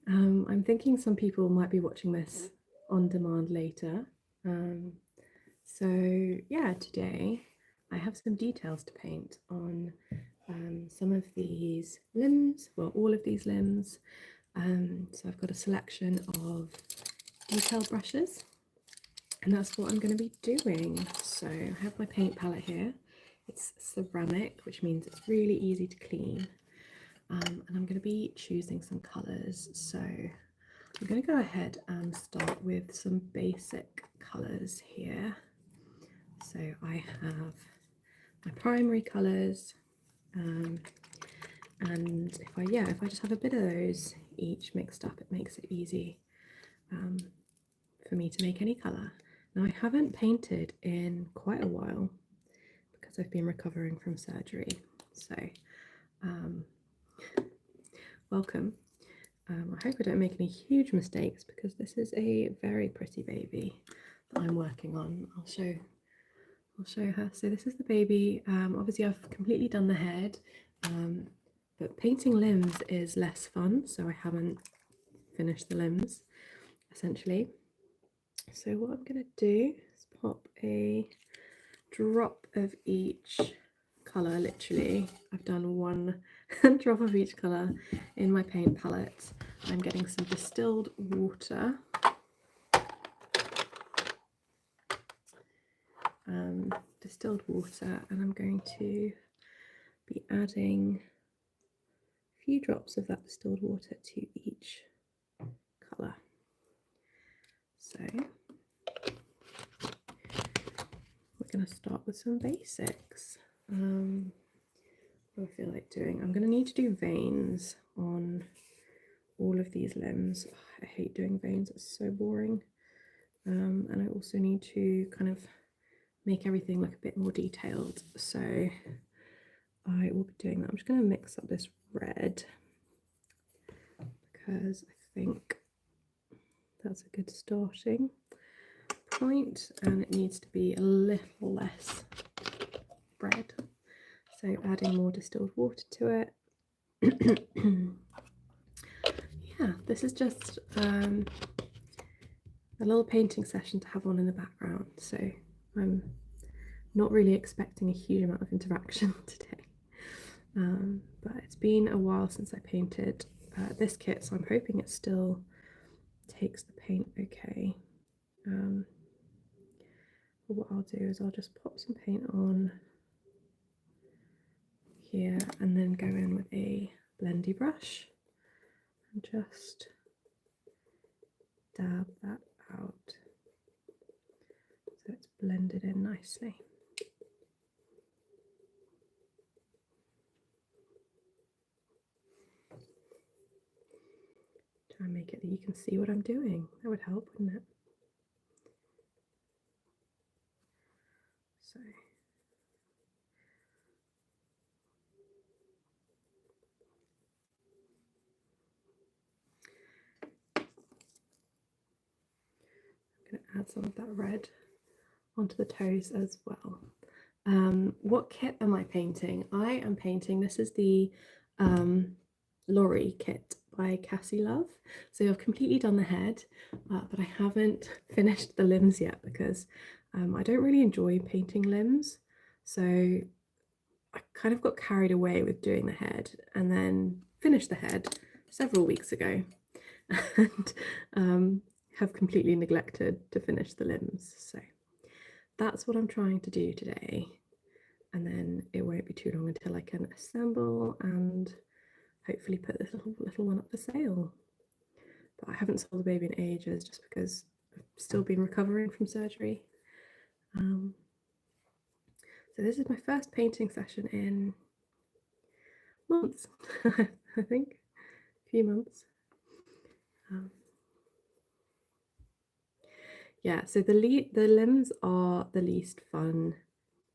I'm thinking some people might be watching this on demand later. So yeah, today I have some details to paint on some of these limbs, well, all of these limbs. So I've got a selection of detail brushes, and that's what I'm going to be doing. So I have my paint palette here. It's ceramic, which means it's really easy to clean. And I'm going to be choosing some colours. So I'm going to go ahead and start with some basic colours here. So I have my primary colours, and if I just have a bit of those each mixed up, it makes it easy for me to make any colour. Now I haven't painted in quite a while because I've been recovering from surgery. So welcome. I hope I don't make any huge mistakes because this is a very pretty baby that I'm working on. I'll show her. So this is the baby. Obviously I've completely done the head, but painting limbs is less fun, so I haven't finished the limbs essentially. So what I'm going to do is pop a drop of each colour, literally. I've done one drop of each colour in my paint palette. I'm getting some distilled water. And I'm going to be adding a few drops of that distilled water to each colour. So we're going to start with some basics. What do I feel like doing? I'm going to need to do veins on all of these limbs. I hate doing veins, it's so boring. And I also need to kind of make everything look a bit more detailed. So I will be doing that. I'm just going to mix up this red because I think that's a good starting point, and it needs to be a little less red. So adding more distilled water to it. Yeah, this is just a little painting session to have on in the background. So I'm not really expecting a huge amount of interaction today. But it's been a while since I painted this kit, so I'm hoping it still takes the paint okay. But what I'll do is I'll just pop some paint on here and then go in with a blendy brush and just dab that out so it's blended in nicely. Try and make it that you can see what I'm doing. That would help, wouldn't it? So I'm going to add some of that red onto the toes as well. What kit am I painting? I am painting, this is the Lorry kit by Cassie Love. So I've completely done the head, but I haven't finished the limbs yet because I don't really enjoy painting limbs. So I kind of got carried away with doing the head and then finished the head several weeks ago and have completely neglected to finish the limbs. So that's what I'm trying to do today, and then it won't be too long until I can assemble and hopefully put this little one up for sale. But I haven't sold the baby in ages just because I've still been recovering from surgery. So this is my first painting session in months, I think, a few months. Yeah, so the limbs are the least fun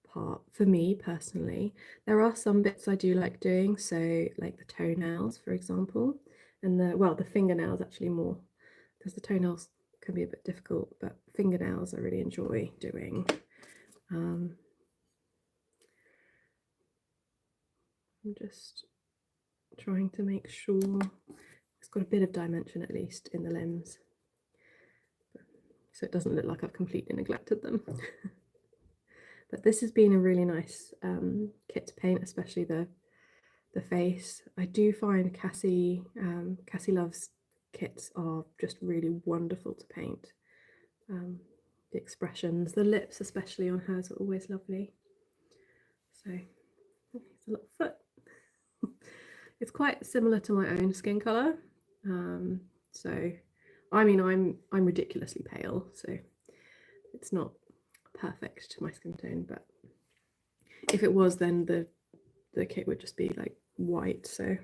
part for me personally. There are some bits I do like doing, so like the toenails, for example, and the fingernails actually more, because the toenails can be a bit difficult, but fingernails I really enjoy doing. I'm just trying to make sure, because got a bit of dimension at least in the limbs, so it doesn't look like I've completely neglected them. But this has been a really nice kit to paint, especially the face. I do find Cassie Love's kits are just really wonderful to paint. The expressions, the lips especially on hers are always lovely. So here's a little foot. It's quite similar to my own skin colour. So I mean I'm ridiculously pale, so it's not perfect to my skin tone, but if it was, then the kit would just be like white. So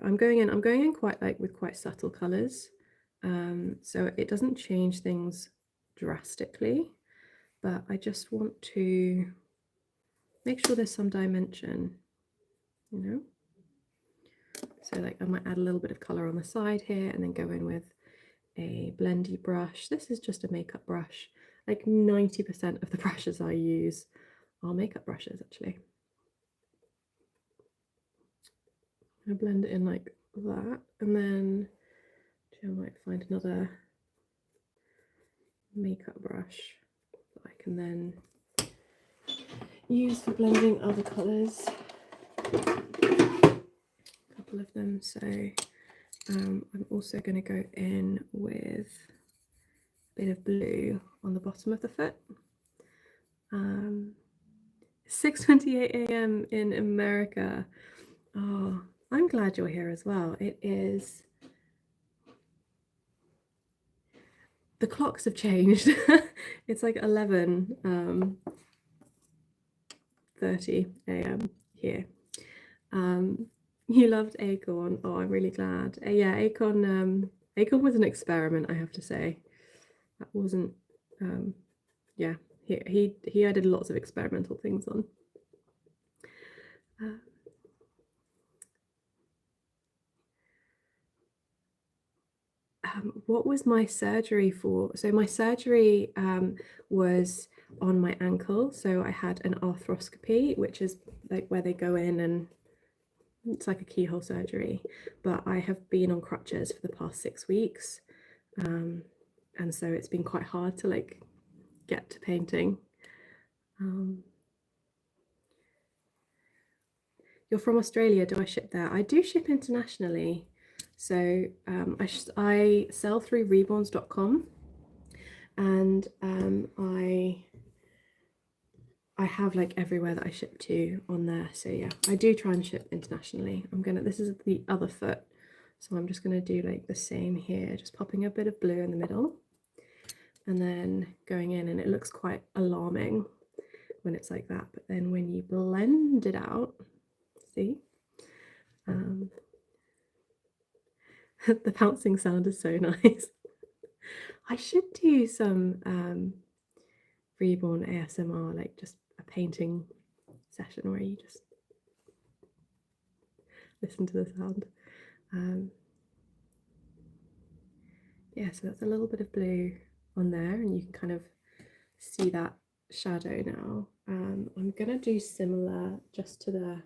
I'm going in quite like with quite subtle colours, so it doesn't change things drastically, but I just want to make sure there's some dimension, you know. So like I might add a little bit of colour on the side here and then go in with a blendy brush. This is just a makeup brush. Like 90% of the brushes I use are makeup brushes actually. I blend it in like that, and then I might find another makeup brush that I can then use for blending other colours. A couple of them. So I'm also going to go in with a bit of blue on the bottom of the foot. 6:28 a.m. in America. Oh, I'm glad you're here as well. It is. The clocks have changed. It's like 11:30 a.m. here. You loved Acorn. Oh, I'm really glad. Yeah, Acorn was an experiment, I have to say. That wasn't yeah, he added lots of experimental things on. What was my surgery for? So my surgery was on my ankle. So I had an arthroscopy, which is like where they go in and it's like a keyhole surgery. But I have been on crutches for the past 6 weeks. And so it's been quite hard to like get to painting. You're from Australia, do I ship there? I do ship internationally. So I sell through Reborns.com, and I have like everywhere that I ship to on there. So yeah, I do try and ship internationally. This is the other foot, so I'm just gonna do like the same here, just popping a bit of blue in the middle, and then going in, and it looks quite alarming when it's like that. But then when you blend it out, see. The bouncing sound is so nice. I should do some Reborn ASMR, like just a painting session where you just listen to the sound. Yeah, so that's a little bit of blue on there, and you can kind of see that shadow now. I'm gonna do similar just to the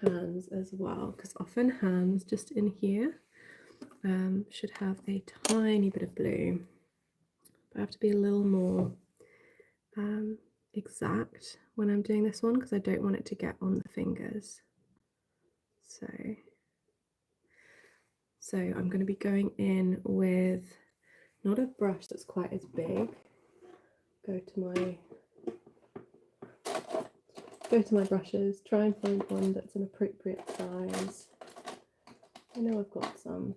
hands as well, because often hands just in here should have a tiny bit of blue. But I have to be a little more exact when I'm doing this one, because I don't want it to get on the fingers. So I'm going to be going in with not a brush that's quite as big. Go to my brushes, try and find one that's an appropriate size. I know I've got some.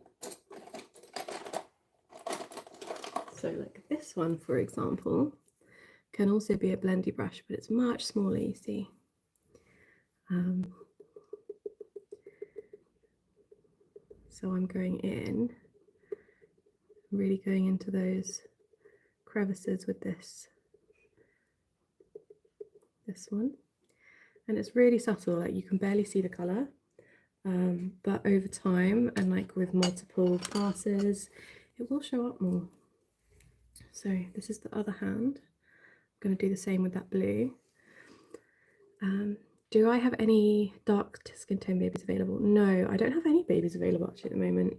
So like this one, for example, can also be a blendy brush, but it's much smaller, you see. So I'm going in, really going into those crevices with this one. And it's really subtle, like you can barely see the colour. But over time, and like with multiple passes, it will show up more. So this is the other hand. I'm going to do the same with that blue. Do I have any dark skin tone babies available? No, I don't have any babies available actually at the moment.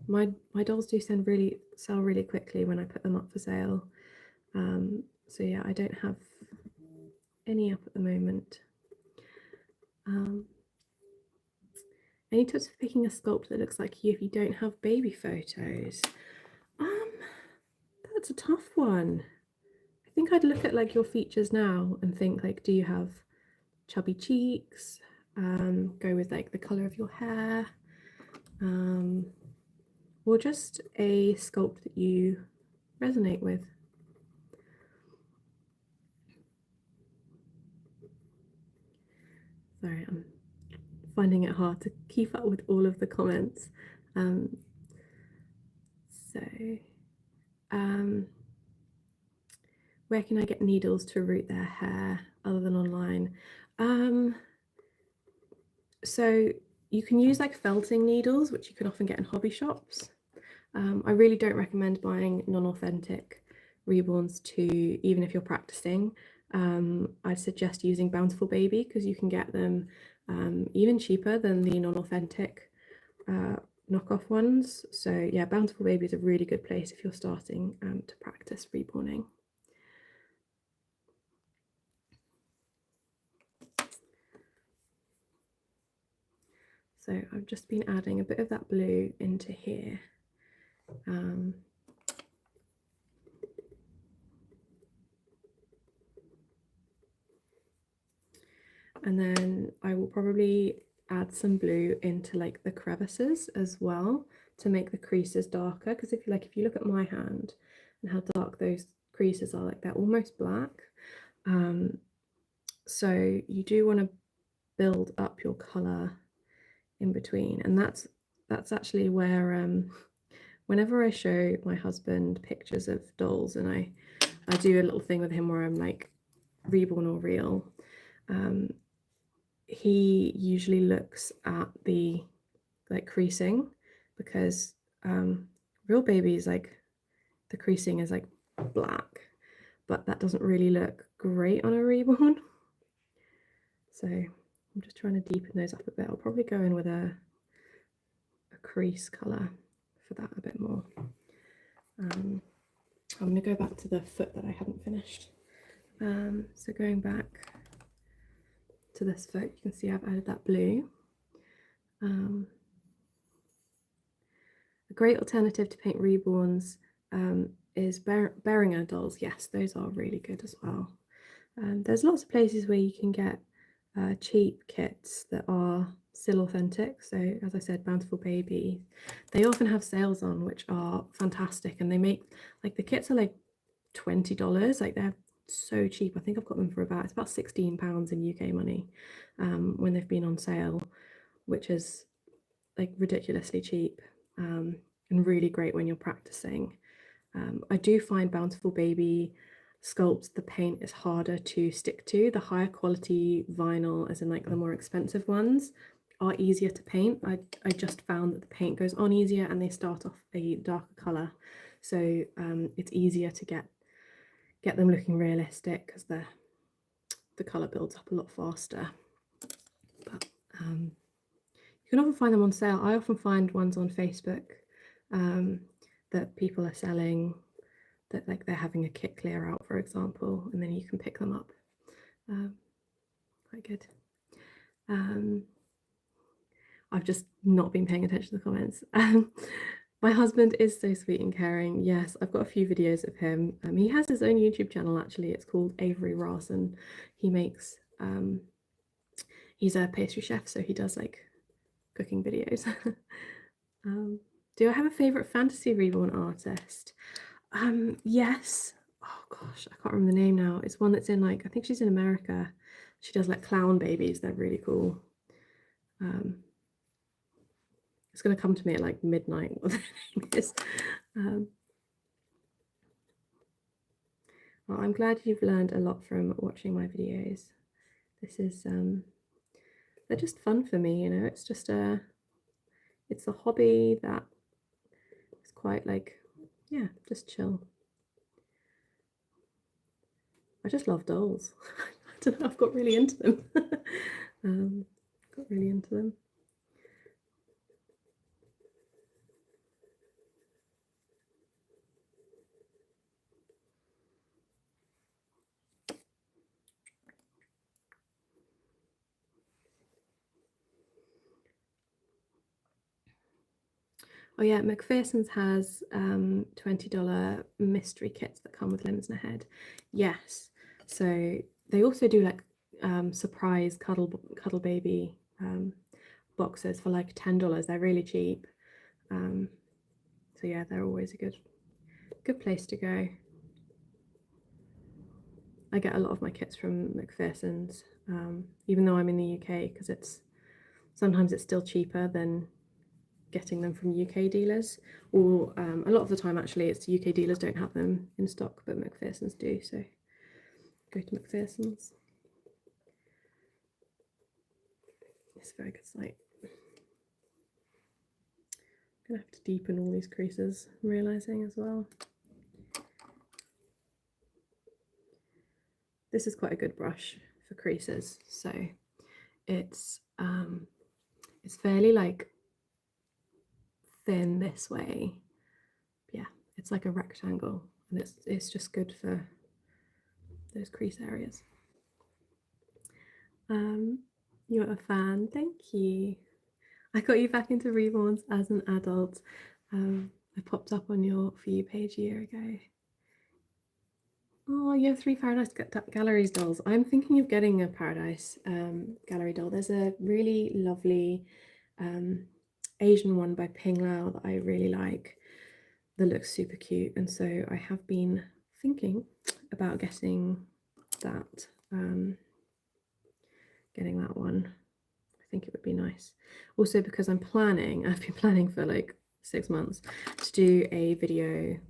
My dolls do sell really quickly when I put them up for sale. So yeah, I don't have any up at the moment. Any tips for picking a sculpt that looks like you if you don't have baby photos? That's a tough one. I think I'd look at like your features now and think like, do you have chubby cheeks? Go with like the color of your hair, or just a sculpt that you resonate with. Sorry, I'm finding it hard to keep up with all of the comments. Where can I get needles to root their hair other than online? So you can use like felting needles, which you can often get in hobby shops. I really don't recommend buying non-authentic reborns even if you're practicing. I'd suggest using Bountiful Baby because you can get them even cheaper than the non-authentic knockoff ones. So yeah, Bountiful Baby is a really good place if you're starting to practice reborning. So I've just been adding a bit of that blue into here. And then I will probably add some blue into like the crevices as well to make the creases darker, because if you look at my hand and how dark those creases are, like they're almost black. So you do want to build up your color in between, and that's actually where whenever I show my husband pictures of dolls and I do a little thing with him where I'm like reborn or real, he usually looks at the like creasing, because real babies, like the creasing is like black, but that doesn't really look great on a reborn. So I'm just trying to deepen those up a bit. I'll probably go in with a crease color for that a bit more. I'm going to go back to the foot that I hadn't finished. So going back to this foot, you can see I've added that blue. A great alternative to paint reborns is Beringer dolls. Yes, those are really good as well. There's lots of places where you can get cheap kits that are still authentic. So as I said, Bountiful Baby, they often have sales on which are fantastic, and they make like the kits are like $20. Like they're so cheap. I think I've got them for it's about £16 in UK money when they've been on sale, which is like ridiculously cheap and really great when you're practicing. I do find Bountiful Baby sculpts, the paint is harder to stick to. The higher quality vinyl, as in like the more expensive ones, are easier to paint. I just found that the paint goes on easier and they start off a darker color, so it's easier to get them looking realistic because the color builds up a lot faster. But you can often find them on sale. I often find ones on Facebook that people are selling, that like they're having a kit clear out, for example, and then you can pick them up. Quite good. I've just not been paying attention to the comments. My husband is so sweet and caring. Yes, I've got a few videos of him. He has his own YouTube channel actually. It's called Avery Ross, and he makes he's a pastry chef, so he does like cooking videos. Do I have a favorite fantasy reborn artist? Yes. Oh gosh, I can't remember the name now. It's one that's in like, I think she's in America. She does like clown babies. They're really cool. It's going to come to me at like midnight what the name is. Well, I'm glad you've learned a lot from watching my videos. This is they're just fun for me, you know. It's just it's a hobby that is quite like, yeah, just chill. I just love dolls. don't know, I've got really into them. Got really into them. Oh yeah, McPherson's has $20 mystery kits that come with limbs and a head. Yes. So they also do like surprise cuddle baby boxes for like $10. They're really cheap. So yeah, they're always a good place to go. I get a lot of my kits from McPherson's, even though I'm in the UK, because sometimes it's still cheaper than getting them from UK dealers, or a lot of the time actually it's UK dealers don't have them in stock, but McPherson's do, so go to McPherson's. It's a very good site. I'm gonna have to deepen all these creases, I'm realising as well. This is quite a good brush for creases, so it's fairly like thin this way. Yeah, it's like a rectangle, and it's just good for those crease areas. You're a fan, thank you. I got you back into Reborns as an adult. I popped up on your For You page a year ago. Oh, you have 3 Paradise Galleries dolls. I'm thinking of getting a Paradise Gallery doll. There's a really lovely Asian one by Ping Lao that I really like, that looks super cute, and so I have been thinking about getting that one. I think it would be nice. Also because I've been planning for like 6 months to do a video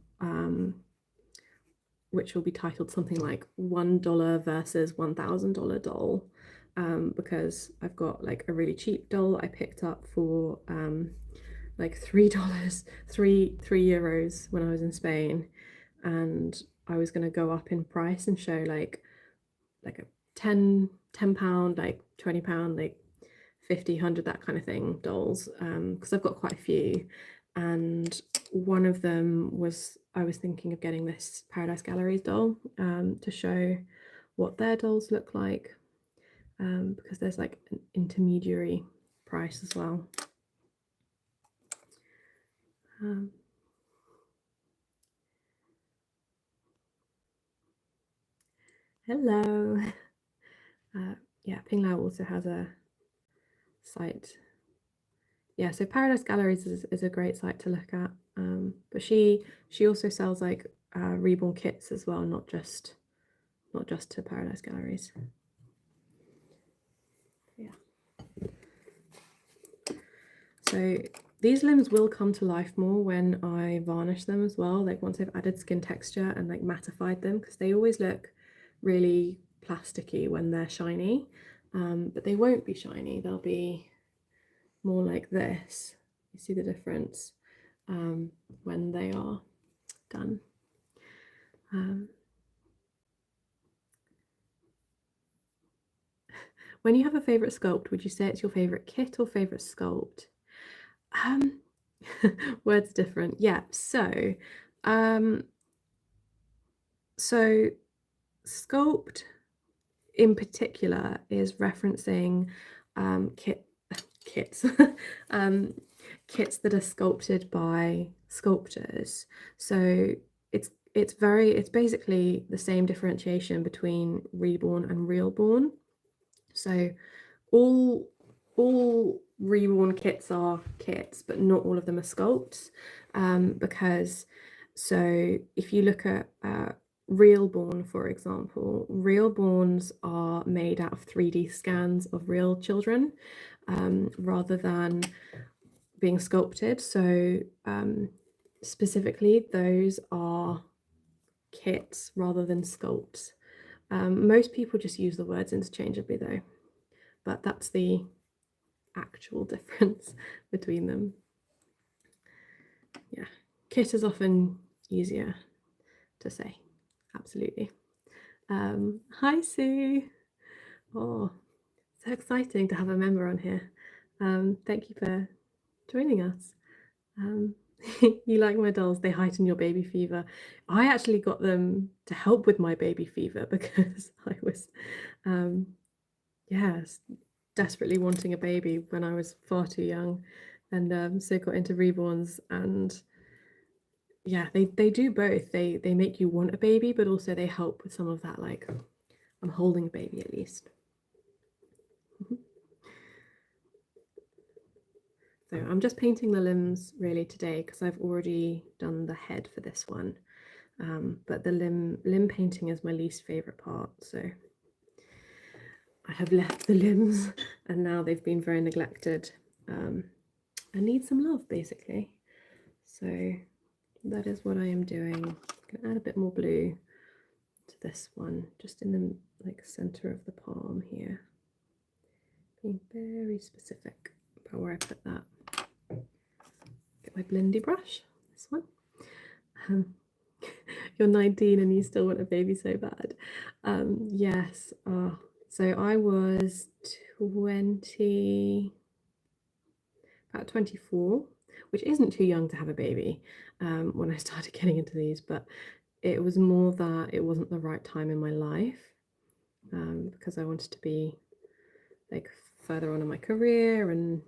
which will be titled something like $1 versus $1,000 doll, because I've got like a really cheap doll I picked up for like $3, €3 when I was in Spain, and I was going to go up in price and show like a 10 pound, like £20, like 50, 100, that kind of thing dolls, because I've got quite a few, and one of them was, I was thinking of getting this Paradise Galleries doll to show what their dolls look like, because there's like an intermediary price as well. Hello. Yeah, Ping Lao also has a site. Yeah, so Paradise Galleries is a great site to look at, but she also sells like reborn kits as well, not just to Paradise Galleries. Yeah. So these limbs will come to life more when I varnish them as well, like once I've added skin texture and like mattified them, because they always look really plasticky when they're shiny, but they won't be shiny, they'll be more like this. You see the difference when they are done. When you have a favourite sculpt, would you say it's your favourite kit or favourite sculpt? Words different. Yeah, so sculpt in particular is referencing kits kits that are sculpted by sculptors. So it's basically the same differentiation between reborn and realborn. So all reborn kits are kits, but not all of them are sculpts, because so if you look at realborn, for example, realborns are made out of 3D scans of real children, rather than being sculpted. So specifically, those are kits rather than sculpts. Most people just use the words interchangeably though, but that's the actual difference between them. Yeah, kit is often easier to say, absolutely. Hi Sue. Oh, so exciting to have a member on here. Thank you for joining us. Um, you like my dolls, they heighten your baby fever. I actually got them to help with my baby fever because I was, um, yes, desperately wanting a baby when I was far too young, and so got into reborns. And yeah, they do both. They make you want a baby, but also they help with some of that, like, I'm holding a baby at least. So I'm just painting the limbs really today because I've already done the head for this one. But the limb painting is my least favorite part. So I have left the limbs and now they've been very neglected. I need some love basically. So that is what I am doing. I'm gonna add a bit more blue to this one, just in the like center of the palm here. Being very specific about where I put that. Get my blendy brush, this one. You're 19 and you still want a baby so bad. Yes. So I was 20, about 24, which isn't too young to have a baby when I started getting into these, but it was more that it wasn't the right time in my life because I wanted to be like further on in my career and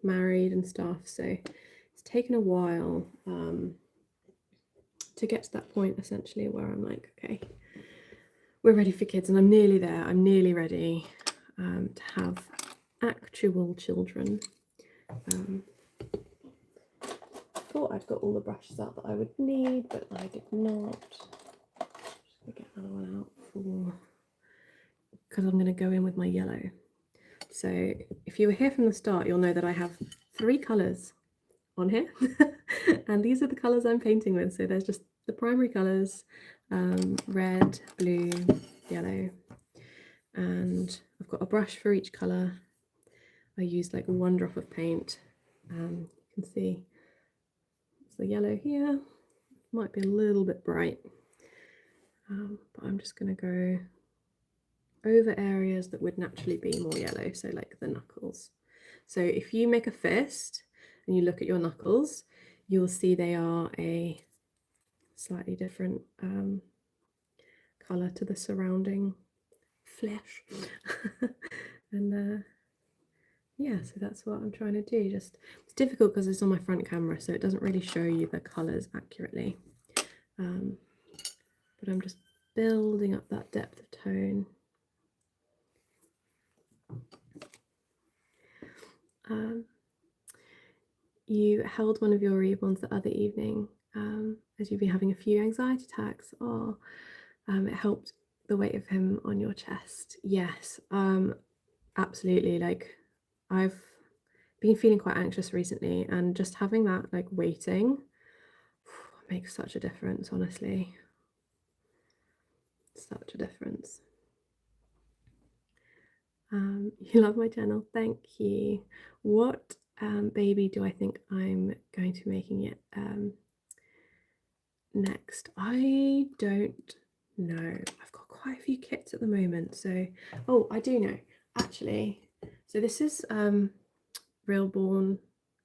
married and stuff. So it's taken a while to get to that point essentially where I'm like, okay, we're ready for kids, and I'm nearly there. I'm nearly ready to have actual children. Thought I'd got all the brushes out that I would need, but I did not. Just gonna get another one out for because I'm going to go in with my yellow. So if you were here from the start, you'll know that I have 3 colours on here, and these are the colours I'm painting with. So there's just the primary colours, red, blue, yellow, and I've got a brush for each colour. I used like 1 drop of paint. You can see it's the yellow here, might be a little bit bright, but I'm just going to go over areas that would naturally be more yellow, so like the knuckles. So if you make a fist and you look at your knuckles, you'll see they are a slightly different colour to the surrounding flesh. And yeah, so that's what I'm trying to do. Just it's difficult because it's on my front camera, so it doesn't really show you the colours accurately. But I'm just building up that depth of tone. You held one of your reborns the other evening as you've been having a few anxiety attacks. Oh, it helped the weight of him on your chest. Yes, absolutely. Like I've been feeling quite anxious recently, and just having that like waiting makes such a difference, honestly. Such a difference. You love my channel, thank you. What baby do I think I'm going to be making it next? I don't know. I've got quite a few kits at the moment, so oh, I do know actually. So this is Realborn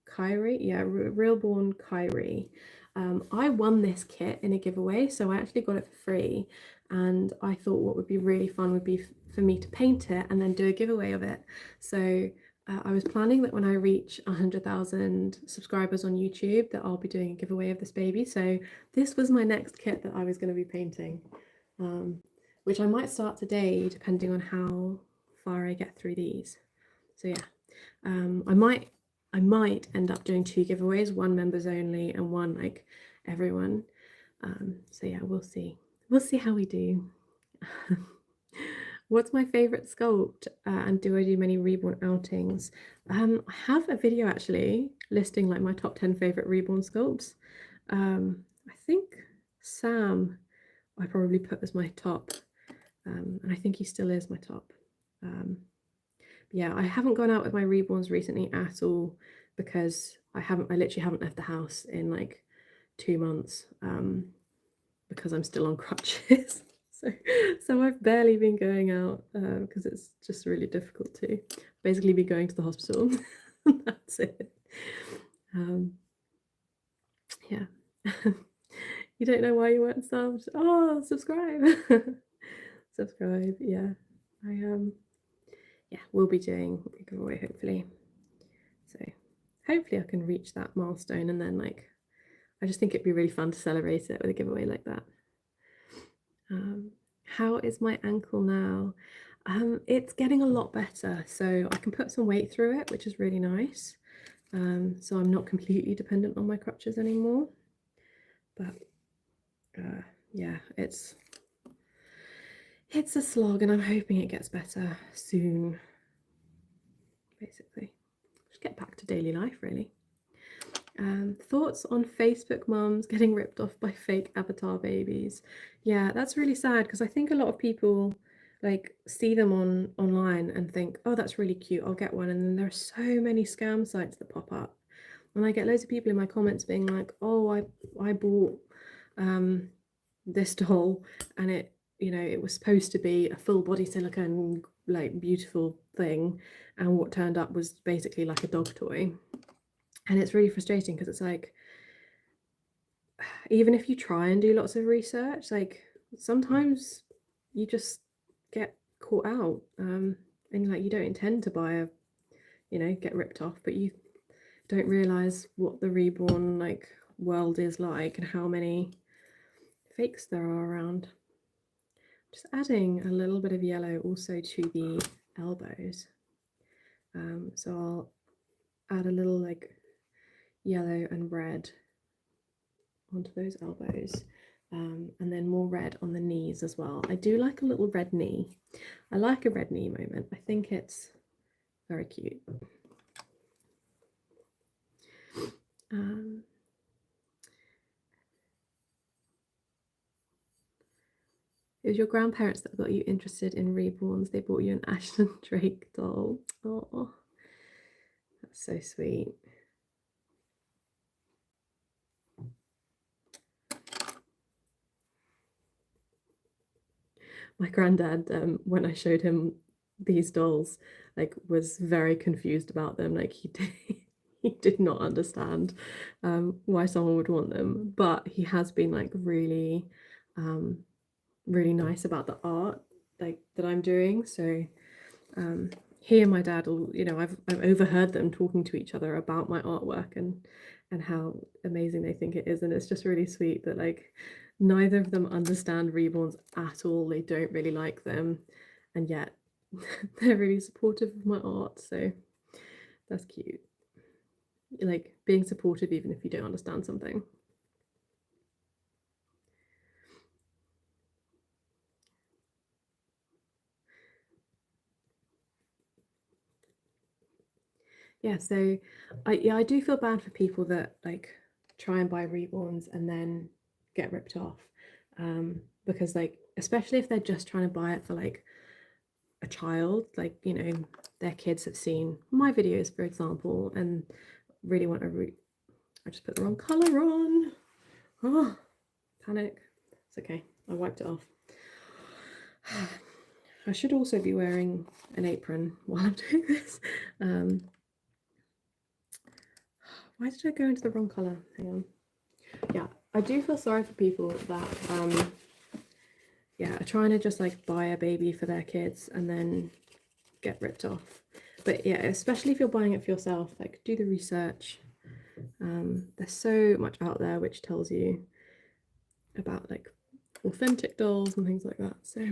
Kyrie. Yeah, Realborn Kyrie. I won this kit in a giveaway, so I actually got it for free, and I thought what would be really fun would be for me to paint it and then do a giveaway of it. So I was planning that when I reach 100,000 subscribers on YouTube that I'll be doing a giveaway of this baby. So this was my next kit that I was going to be painting, which I might start today depending on how far I get through these. So yeah, I might end up doing 2 giveaways, one members only and one like everyone. So yeah, we'll see. We'll see how we do. What's my favourite sculpt and do I do many reborn outings? I have a video actually listing like my top 10 favourite reborn sculpts. I think Sam I probably put as my top, and I think he still is my top. Yeah, I haven't gone out with my reborns recently at all because I literally haven't left the house in like 2 months because I'm still on crutches. So I've barely been going out because it's just really difficult to basically be going to the hospital. That's it. Yeah. You don't know why you weren't subbed. Oh, subscribe. Subscribe. Yeah. Yeah, we'll be doing a giveaway hopefully. So hopefully I can reach that milestone, and then like I just think it'd be really fun to celebrate it with a giveaway like that. How is my ankle now? It's getting a lot better, so I can put some weight through it, which is really nice. So I'm not completely dependent on my crutches anymore. But yeah, it's a slog, and I'm hoping it gets better soon. Basically, just get back to daily life, really. Thoughts on Facebook mums getting ripped off by fake avatar babies? Yeah, that's really sad because I think a lot of people like see them online and think, oh, that's really cute, I'll get one. And then there are so many scam sites that pop up. And I get loads of people in my comments being like, oh, I bought this doll, and it was supposed to be a full body silicone, like beautiful thing, and what turned up was basically like a dog toy. And it's really frustrating because it's like, even if you try and do lots of research, like sometimes you just get caught out, and like you don't intend to buy get ripped off, but you don't realize what the reborn like world is like and how many fakes there are around. Just adding a little bit of yellow also to the elbows. So I'll add a little like yellow and red onto those elbows, and then more red on the knees as well. I do like a little red knee. I like a red knee moment. I think it's very cute. It was your grandparents that got you interested in reborns. They bought you an Ashton Drake doll. Oh, that's so sweet. My granddad, when I showed him these dolls, like was very confused about them. Like he did not understand why someone would want them, but he has been like really really nice about the art like that I'm doing. So he and my dad will, I've overheard them talking to each other about my artwork and how amazing they think it is. And it's just really sweet that like neither of them understand reborns at all. They don't really like them, and yet they're really supportive of my art. So that's cute. Like being supportive even if you don't understand something. Yeah, so I do feel bad for people that like try and buy reborns and then get ripped off, because like especially if they're just trying to buy it for like a child, like their kids have seen my videos, for example, and really want to I just put the wrong color on. Oh, panic. It's okay, I wiped it off. I should also be wearing an apron while I'm doing this. Why did I go into the wrong colour? Hang on. Yeah, I do feel sorry for people that are trying to just like buy a baby for their kids and then get ripped off. But yeah, especially if you're buying it for yourself, like do the research. There's so much out there which tells you about like authentic dolls and things like that. So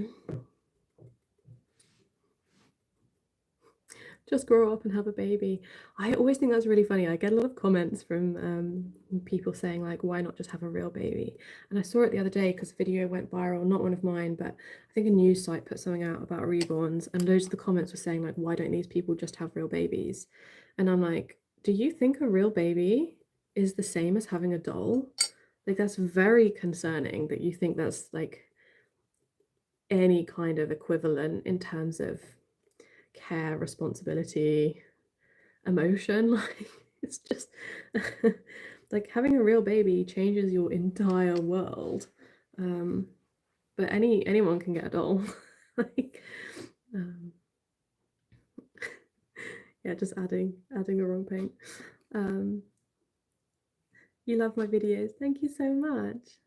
just grow up and have a baby. I always think that's really funny. I get a lot of comments from people saying like, why not just have a real baby? And I saw it the other day because a video went viral, not one of mine, but I think a news site put something out about reborns, and loads of the comments were saying like, why don't these people just have real babies? And I'm like, do you think a real baby is the same as having a doll? Like that's very concerning that you think that's like any kind of equivalent in terms of care, responsibility, emotion. Like it's just like having a real baby changes your entire world. but anyone can get a doll. Like, yeah, just adding the wrong paint. You love my videos. Thank you so much.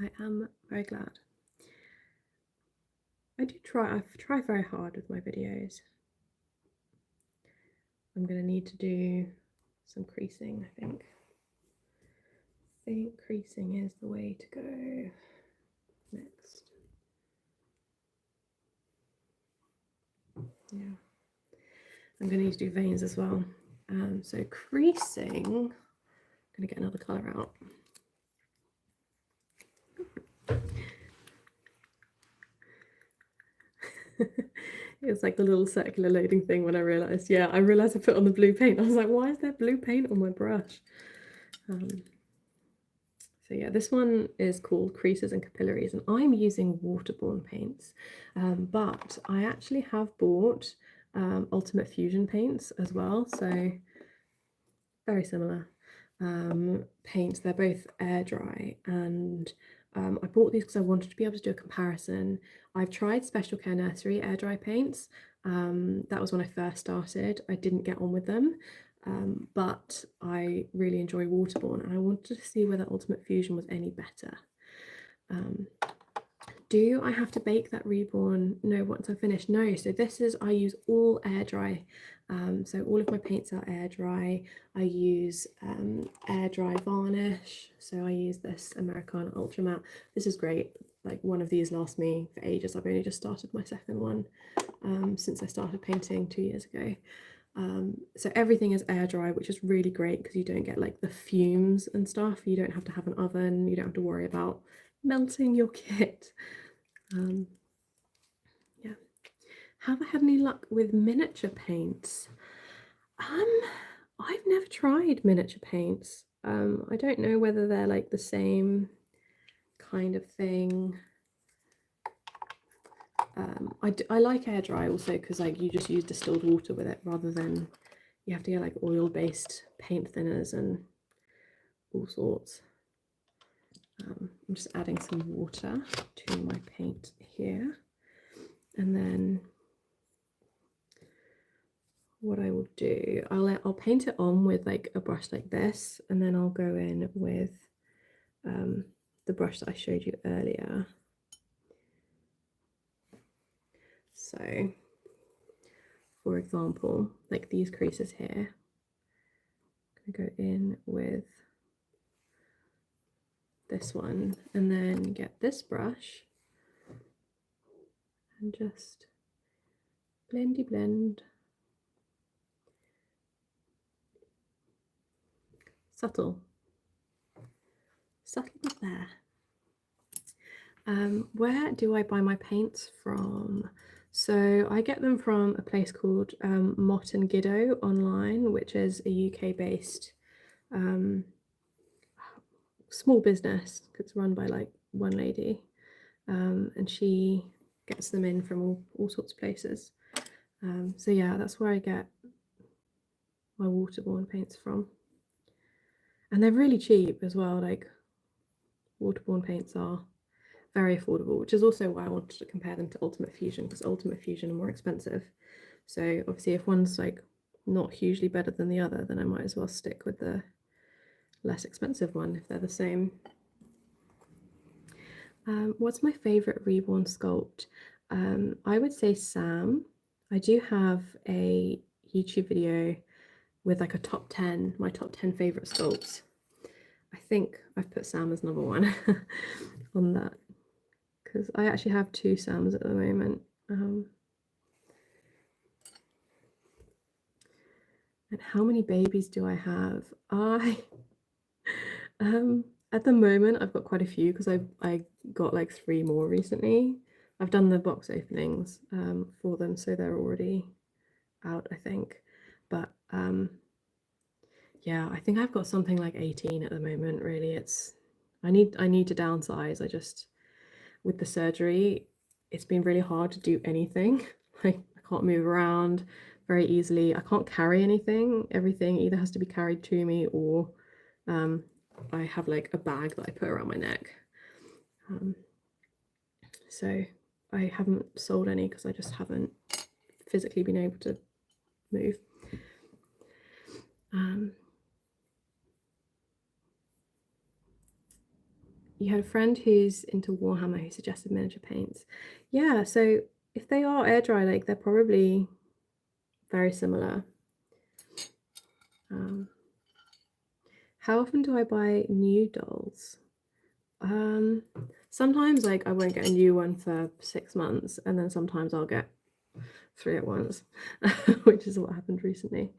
I am very glad. I try very hard with my videos. I'm going to need to do some creasing, I think. I think creasing is the way to go next. Yeah. I'm going to need to do veins as well. So creasing, I'm going to get another colour out. It was like the little circular loading thing when I realised. Yeah, I realised I put on the blue paint. I was like, why is there blue paint on my brush? So yeah, this one is called Creases and Capillaries, and I'm using Waterborne paints, but I actually have bought Ultimate Fusion paints as well, so very similar paints. They're both air dry, and I bought these because I wanted to be able to do a comparison. I've tried Special Care Nursery air dry paints. That was when I first started. I didn't get on with them, but I really enjoy Waterborne, and I wanted to see whether Ultimate Fusion was any better. Do I have to bake that Reborn? No, once I'm finished. No, so this is, I use all air dry. So all of my paints are air dry. I use air dry varnish. So I use this Americana Ultra Matte. This is great. Like, one of these lasts me for ages. I've only just started my second one since I started painting 2 years ago. So everything is air dry, which is really great because you don't get like the fumes and stuff. You don't have to have an oven. You don't have to worry about melting your kit. Yeah. Have I had any luck with miniature paints? I've never tried miniature paints. I don't know whether they're like the same kind of thing. I like air dry also because like you just use distilled water with it rather than you have to get like oil-based paint thinners and all sorts. I'm just adding some water to my paint here, and then what I will do, I'll paint it on with like a brush like this, and then I'll go in with the brush that I showed you earlier. So for example, like these creases here, I'm going to go in with this one, and then get this brush and just blendy blend. Subtle but there. Where do I buy my paints from? So I get them from a place called Mott and Giddo online, which is a UK based small business. It's run by like one lady, and she gets them in from all sorts of places. So yeah, that's where I get my Waterborne paints from, and they're really cheap as well. Like, Waterborne paints are very affordable, which is also why I wanted to compare them to Ultimate Fusion, because Ultimate Fusion are more expensive. So obviously if one's like not hugely better than the other, then I might as well stick with the less expensive one if they're the same. What's my favourite Reborn sculpt? I would say Sam. I do have a YouTube video with like a top 10, my top 10 favourite sculpts. I think I've put Sam as number one on that, because I actually have 2 Sams at the moment. And how many babies do I have? At the moment I've got quite a few because I got like 3 more recently. I've done the box openings for them, so they're already out, I think. But yeah, I think I've got something like 18 at the moment. Really, I need to downsize. I just, with the surgery, it's been really hard to do anything. Like, I can't move around very easily. I can't carry anything. Everything either has to be carried to me or I have like a bag that I put around my neck. So I haven't sold any because I just haven't physically been able to move. You had a friend who's into Warhammer who suggested miniature paints. Yeah, so if they are air dry, like they're probably very similar. How often do I buy new dolls? Sometimes like I won't get a new one for 6 months, and then sometimes I'll get 3 at once, which is what happened recently.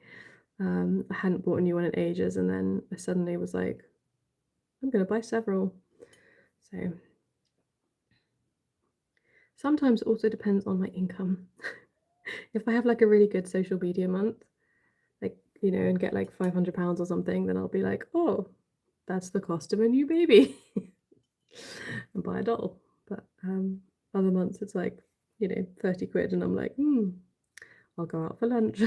I hadn't bought a new one in ages, and then I suddenly was like, I'm gonna buy several. So sometimes it also depends on my income. If I have like a really good social media month, like, you know, and get like £500 or something, then I'll be like, oh, that's the cost of a new baby. And buy a doll. But other months it's like, you know, 30 quid, and I'm like, I'll go out for lunch.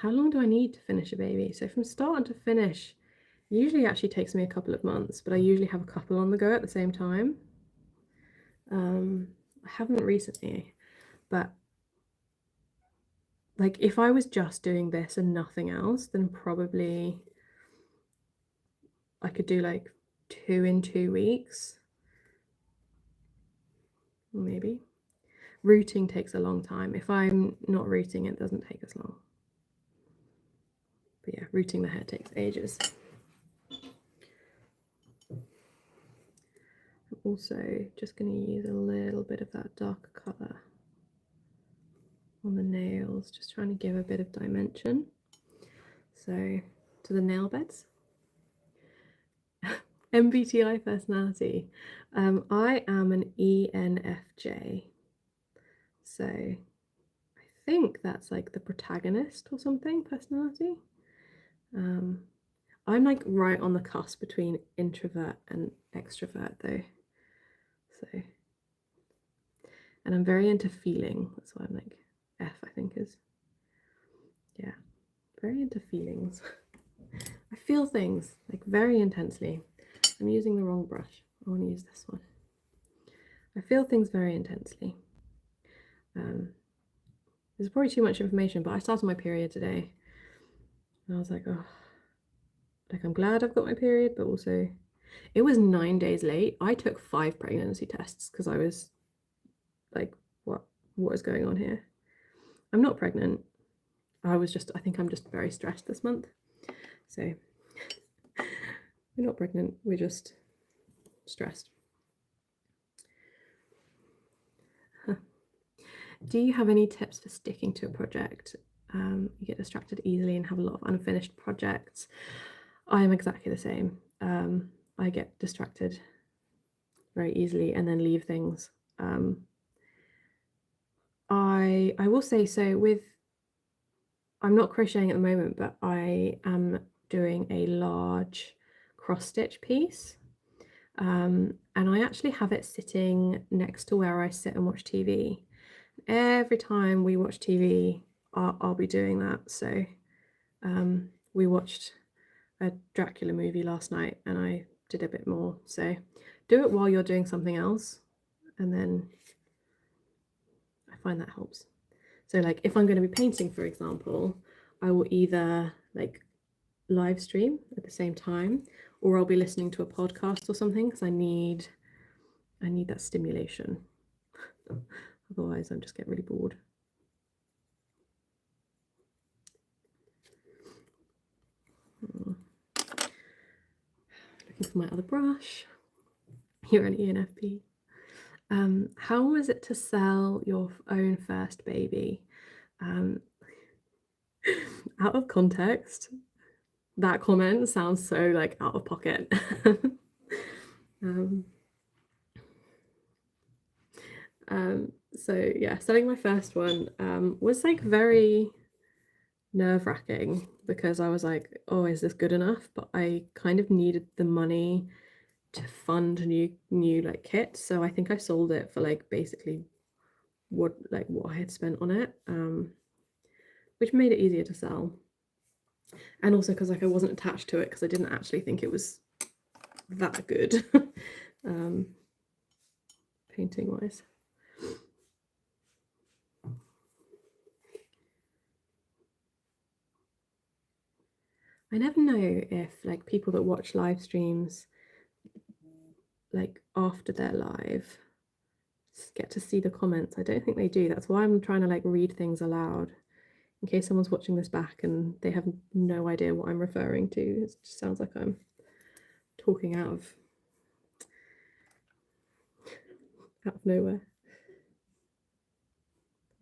How long do I need to finish a baby? So from start to finish, usually actually takes me a couple of months, but I usually have a couple on the go at the same time. I haven't recently, but like if I was just doing this and nothing else, then probably I could do like 2 in 2 weeks. Maybe. Rooting takes a long time. If I'm not rooting, it doesn't take as long. But yeah, rooting the hair takes ages. I'm also just going to use a little bit of that darker colour on the nails, just trying to give a bit of dimension. So to the nail beds. MBTI personality. I am an ENFJ. So I think that's like the protagonist or something personality. I'm like right on the cusp between introvert and extrovert though. So, and I'm very into feeling. That's why I'm like F, I think is. Yeah, very into feelings. I feel things like very intensely. I'm using the wrong brush. I want to use this one. I feel things very intensely. There's probably too much information, but I started my period today. And I was like, oh, like I'm glad I've got my period, but also it was 9 days late. I took 5 pregnancy tests because I was like, what is going on here? I'm not pregnant. I think I'm just very stressed this month. So we're not pregnant, we're just stressed. Do you have any tips for sticking to a project? You get distracted easily and have a lot of unfinished projects. I am exactly the same. I get distracted very easily and then leave things. I will say, so with, I'm not crocheting at the moment, but I am doing a large cross stitch piece. And I actually have it sitting next to where I sit and watch TV. Every time we watch TV, I'll be doing that. So we watched a Dracula movie last night and I did a bit more. So do it while you're doing something else, and then I find that helps. So like if I'm going to be painting, for example, I will either like live stream at the same time, or I'll be listening to a podcast or something because I need that stimulation. Otherwise I'm just get really bored. Looking for my other brush. You're an ENFP. How was it to sell your own first baby? Out of context, that comment sounds so like out of pocket. So yeah, selling my first one was like very nerve-wracking because I was like, oh, is this good enough? But I kind of needed the money to fund new like kits, so I think I sold it for like basically what I had spent on it, which made it easier to sell. And also because like I wasn't attached to it because I didn't actually think it was that good painting wise. I never know if like people that watch live streams like after they're live get to see the comments. I don't think they do. That's why I'm trying to like read things aloud in case someone's watching this back and they have no idea what I'm referring to. It just sounds like I'm talking out of nowhere.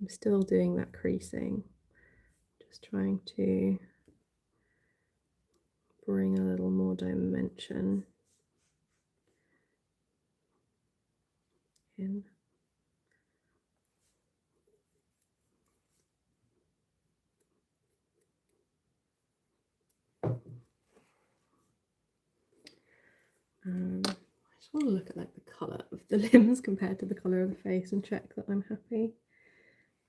I'm still doing that creasing, just trying to bring a little more dimension in. I just want to look at like the colour of the limbs compared to the colour of the face and check that I'm happy.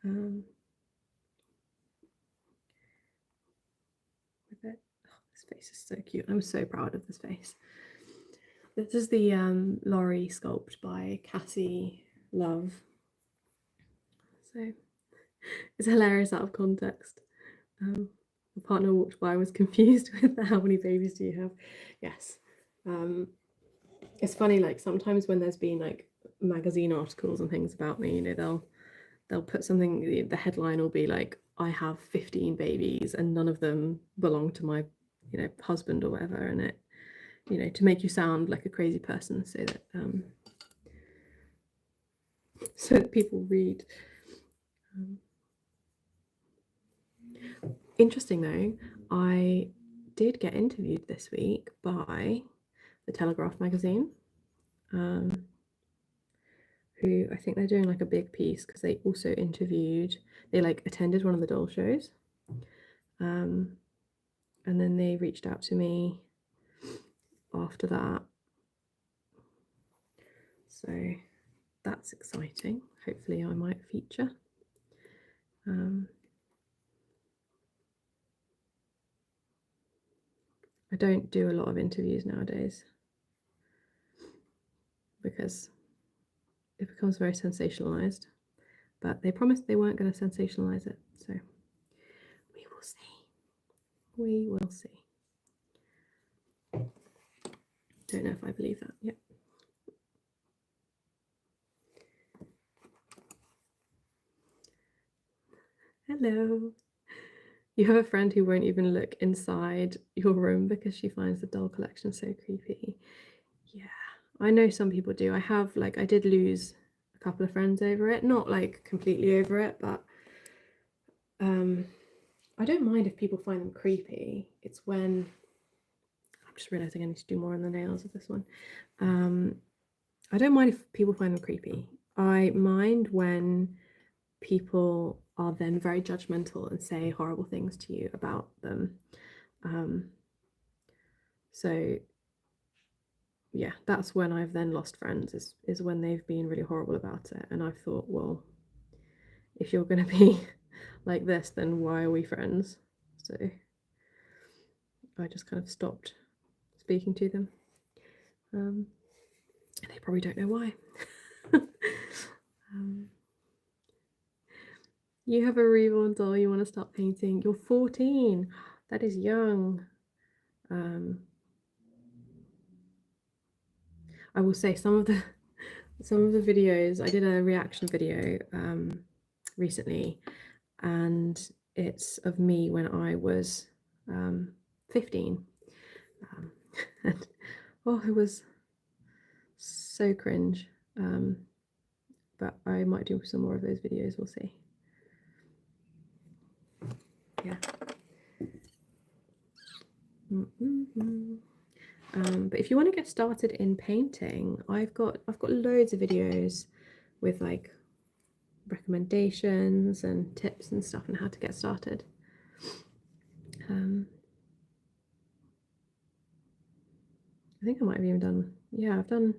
With it. Oh, this face is so cute. I'm so proud of this face. This is the Lorry sculpt by Cassie Love. So it's hilarious out of context. The partner walked by, was confused with how many babies do you have? Yes. It's funny, like sometimes when there's been like magazine articles and things about me, you know, they'll put something, the headline will be like, I have 15 babies and none of them belong to my, you know, husband or whatever, and it, you know, to make you sound like a crazy person so that people read. Interesting though, I did get interviewed this week by the Telegraph magazine, who I think they're doing like a big piece because they also interviewed, they like attended one of the doll shows, and then they reached out to me after that, so that's exciting. Hopefully I might feature. I don't do a lot of interviews nowadays because it becomes very sensationalized, but they promised they weren't going to sensationalize it, so we will see. We will see. Don't know if I believe that yet. Hello. You have a friend who won't even look inside your room because she finds the doll collection so creepy. Yeah, I know some people do. I did lose a couple of friends over it. Not like completely over it, but I don't mind if people find them creepy. It's when, I'm just realising I need to do more on the nails of this one. I don't mind if people find them creepy. I mind when people are then very judgmental and say horrible things to you about them. So yeah, that's when I've then lost friends, is when they've been really horrible about it, and I've thought, well, if you're going to be like this, then why are we friends? So I just kind of stopped speaking to them. They probably don't know why. You have a reborn doll you want to start painting. You're 14. That is young. I will say some of the videos, I did a reaction video recently, and it's of me when I was 15. And oh, it was so cringe. But I might do some more of those videos, we'll see. Yeah. But if you want to get started in painting, I've got loads of videos with like recommendations and tips and stuff on how to get started. I think I might have even done, yeah, I've done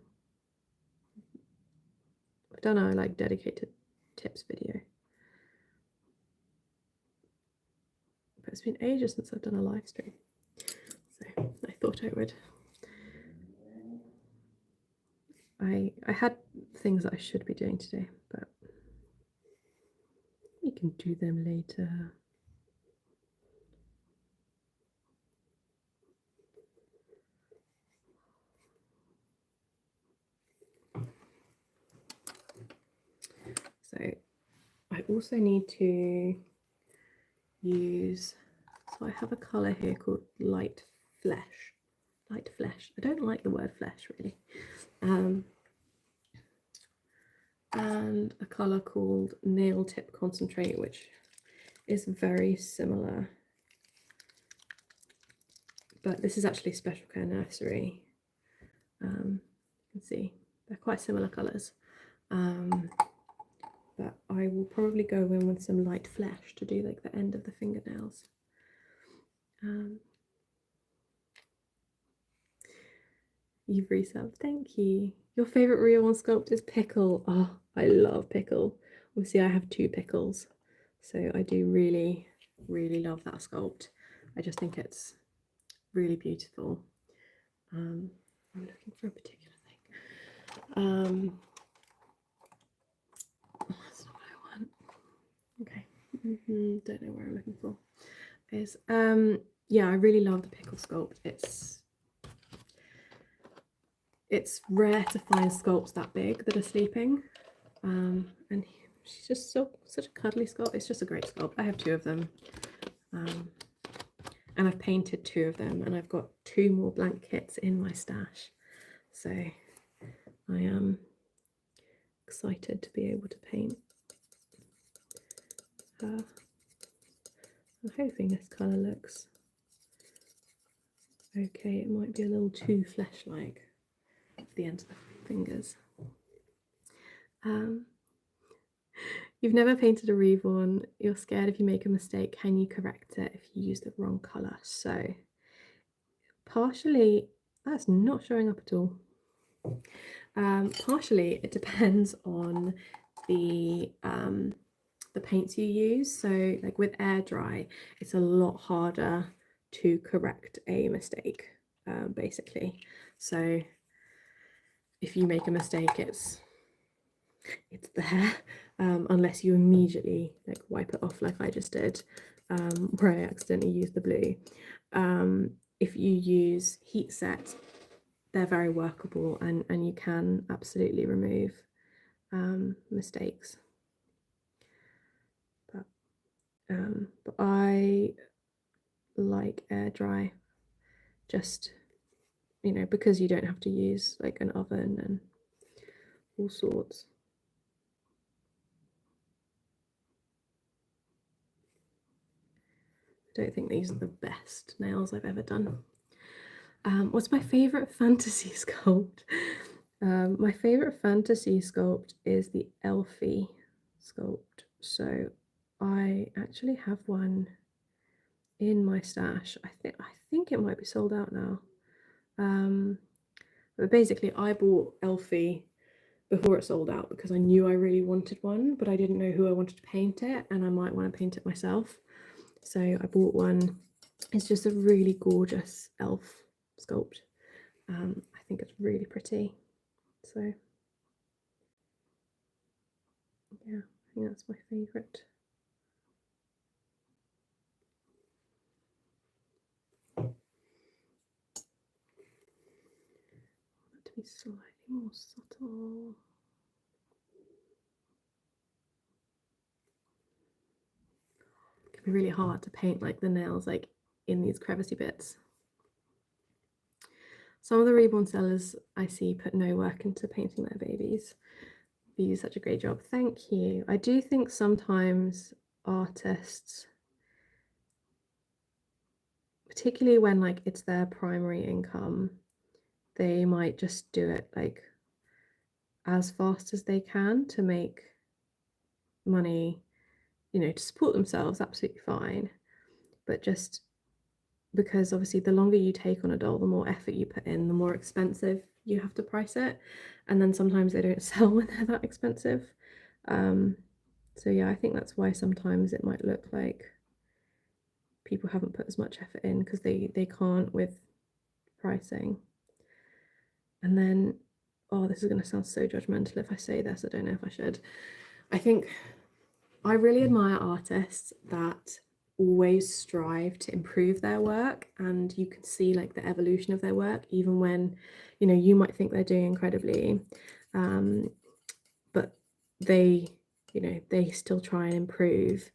a like dedicated tips video. It's been ages since I've done a live stream, so I thought I would. I had things that I should be doing today, but we can do them later. So I also need to use, so I have a colour here called light flesh. Light flesh. I don't like the word flesh really. And a colour called nail tip concentrate, which is very similar, but this is actually Special Care Nursery. You can see they're quite similar colours, but I will probably go in with some light flesh to do like the end of the fingernails. You've resubbed, thank you. Your favourite Reborn sculpt is Pickle. Oh, I love Pickle. Obviously I have 2 Pickles, so I do really, really love that sculpt. I just think it's really beautiful. I'm looking for a particular thing. That's not what I want. Okay, don't know where I'm looking for. Is yeah, I really love the Pickle sculpt. It's rare to find sculpts that big that are sleeping, and she's just such a cuddly sculpt. It's just a great sculpt. I have 2 of them, and I've painted 2 of them, and I've got 2 more blank kits in my stash, so I am excited to be able to paint her. I'm hoping this colour looks okay. It might be a little too flesh-like at the end of the fingers. You've never painted a Reborn. You're scared if you make a mistake. Can you correct it if you use the wrong colour? So partially, that's not showing up at all. Partially, it depends on the paints you use. So like with air dry, it's a lot harder to correct a mistake, basically. So if you make a mistake, it's there, unless you immediately like wipe it off like I just did, where I accidentally used the blue. If you use heat set, they're very workable, and you can absolutely remove mistakes. But I like air dry, just, you know, because you don't have to use like an oven and all sorts. I don't think these are the best nails I've ever done. What's my favourite fantasy sculpt? My favourite fantasy sculpt is the Elfie sculpt. So I actually have one in my stash. I think it might be sold out now. But basically I bought Elfie before it sold out because I knew I really wanted one, but I didn't know who I wanted to paint it, and I might want to paint it myself. So I bought one. It's just a really gorgeous elf sculpt. I think it's really pretty. So yeah, I think that's my favourite. To be slightly more subtle. It can be really hard to paint like the nails like in these crevicey bits. Some of the Reborn sellers I see put no work into painting their babies. You do such a great job. Thank you. I do think sometimes artists, particularly when like it's their primary income, they might just do it like as fast as they can to make money, you know, to support themselves, absolutely fine. But just because obviously the longer you take on a doll, the more effort you put in, the more expensive you have to price it, and then sometimes they don't sell when they're that expensive. So yeah, I think that's why sometimes it might look like people haven't put as much effort in because they can't with pricing. And then, oh, this is going to sound so judgmental if I say this. I don't know if I should. I think I really admire artists that always strive to improve their work, and you can see like the evolution of their work even when, you know, you might think they're doing incredibly, but they, you know, they still try and improve.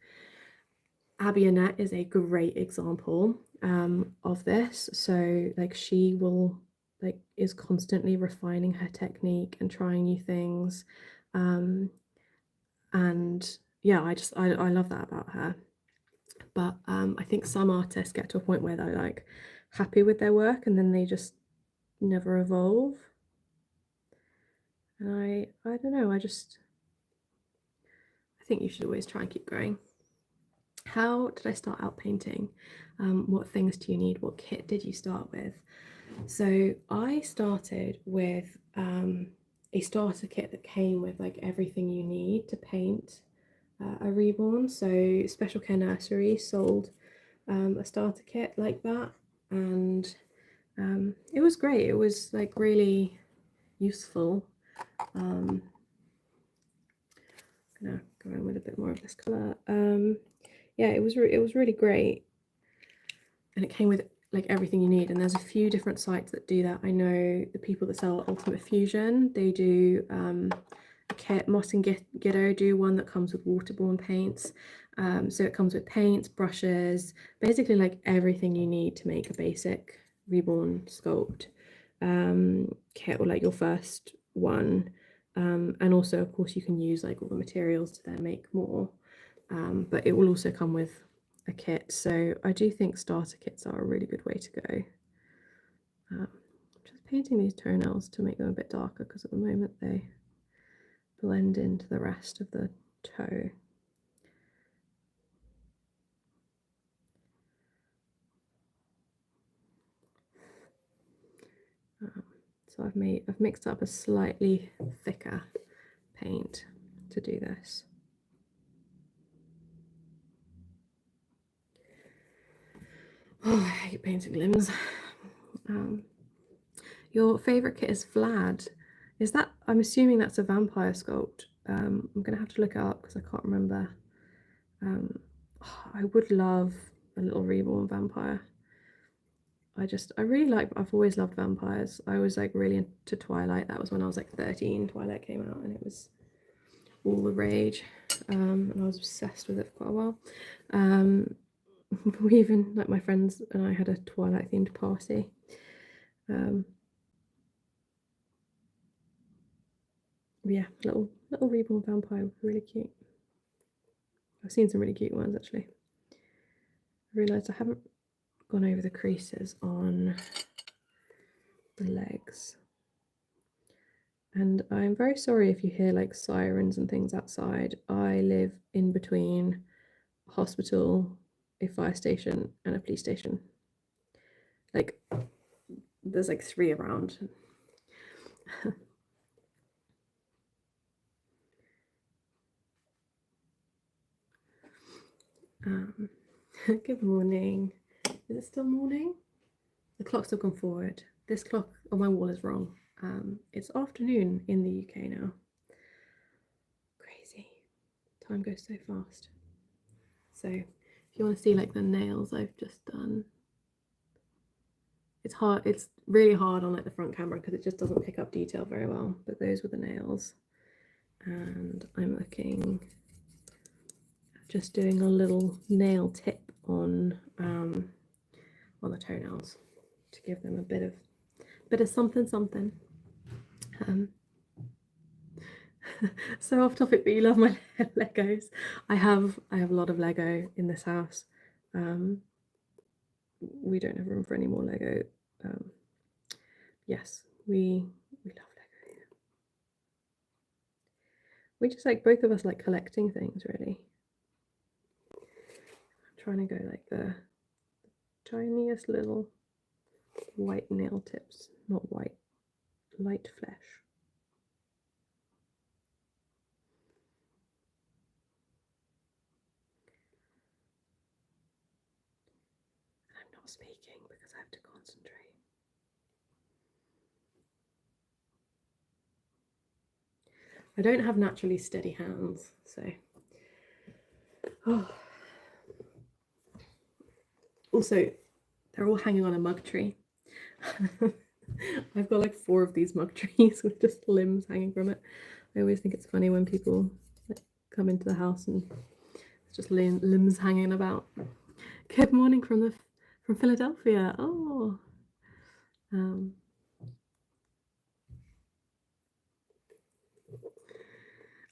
Abby Annette is a great example of this. So like she will like is constantly refining her technique and trying new things, and yeah, I love that about her. But I think some artists get to a point where they're like happy with their work and then they just never evolve. And I don't know, I think you should always try and keep growing. How did I start out painting? What things do you need? What kit did you start with? So I started with a starter kit that came with like everything you need to paint a reborn. So Special Care Nursery sold a starter kit like that, and it was great. It was like really useful. I'm gonna go in with a bit more of this colour. Yeah, it was really great, and it came with like everything you need. And there's a few different sites that do that. I know the people that sell Ultimate Fusion, they do a kit. Moss and Giddo do one that comes with waterborne paints. So it comes with paints, brushes, basically like everything you need to make a basic reborn sculpt kit, or like your first one. And also of course you can use like all the materials to then make more, but it will also come with a kit. So I do think starter kits are a really good way to go. Just painting these toenails to make them a bit darker because at the moment they blend into the rest of the toe. So I've mixed up a slightly thicker paint to do this. Oh, I hate painting limbs. Your favourite kit is Vlad. Is that, I'm assuming that's a vampire sculpt. I'm gonna have to look it up because I can't remember. I would love a little reborn vampire. I really like, I've always loved vampires. I was like really into Twilight. That was when I was like 13. Twilight came out and it was all the rage. And I was obsessed with it for quite a while. We even, like my friends and I had a Twilight themed party. Yeah, little reborn vampire, really cute. I've seen some really cute ones actually. I realised I haven't gone over the creases on the legs. And I'm very sorry if you hear like sirens and things outside. I live in between a hospital, a fire station, and a police station. Like, there's like 3 around. Good morning. Is it still morning? The clock's still gone forward. This clock on my wall is wrong. It's afternoon in the UK now. Crazy. Time goes so fast. So if you want to see like the nails I've just done, it's hard, it's really hard on like the front camera because it just doesn't pick up detail very well, but those were the nails. And I'm looking, just doing a little nail tip on the toenails to give them a bit of something. So off topic, but you love my Legos. I have a lot of Lego in this house. We don't have room for any more Lego. Yes, we love Lego. We just like, both of us like collecting things really. I'm trying to go like the tiniest little white nail tips, not white, light flesh. not speaking because I have to concentrate. I don't have naturally steady hands, so. Oh. Also, they're all hanging on a mug tree. I've got like 4 of these mug trees with just limbs hanging from it. I always think it's funny when people like, come into the house and it's just limbs hanging about. Good morning from Philadelphia. Oh,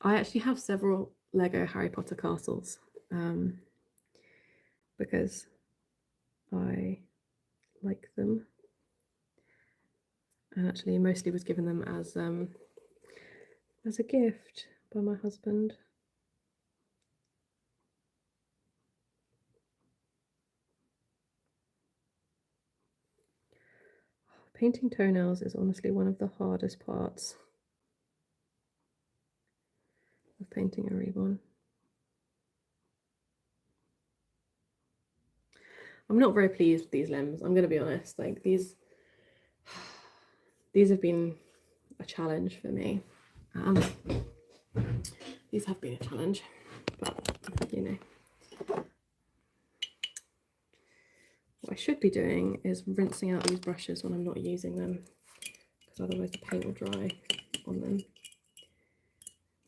I actually have several Lego Harry Potter castles because I like them, and actually mostly was given them as a gift by my husband. Painting toenails is honestly one of the hardest parts of painting a reborn. I'm not very pleased with these limbs, I'm going to be honest. Like these have been a challenge for me. These have been a challenge, but you know. What I should be doing is rinsing out these brushes when I'm not using them, because otherwise the paint will dry on them.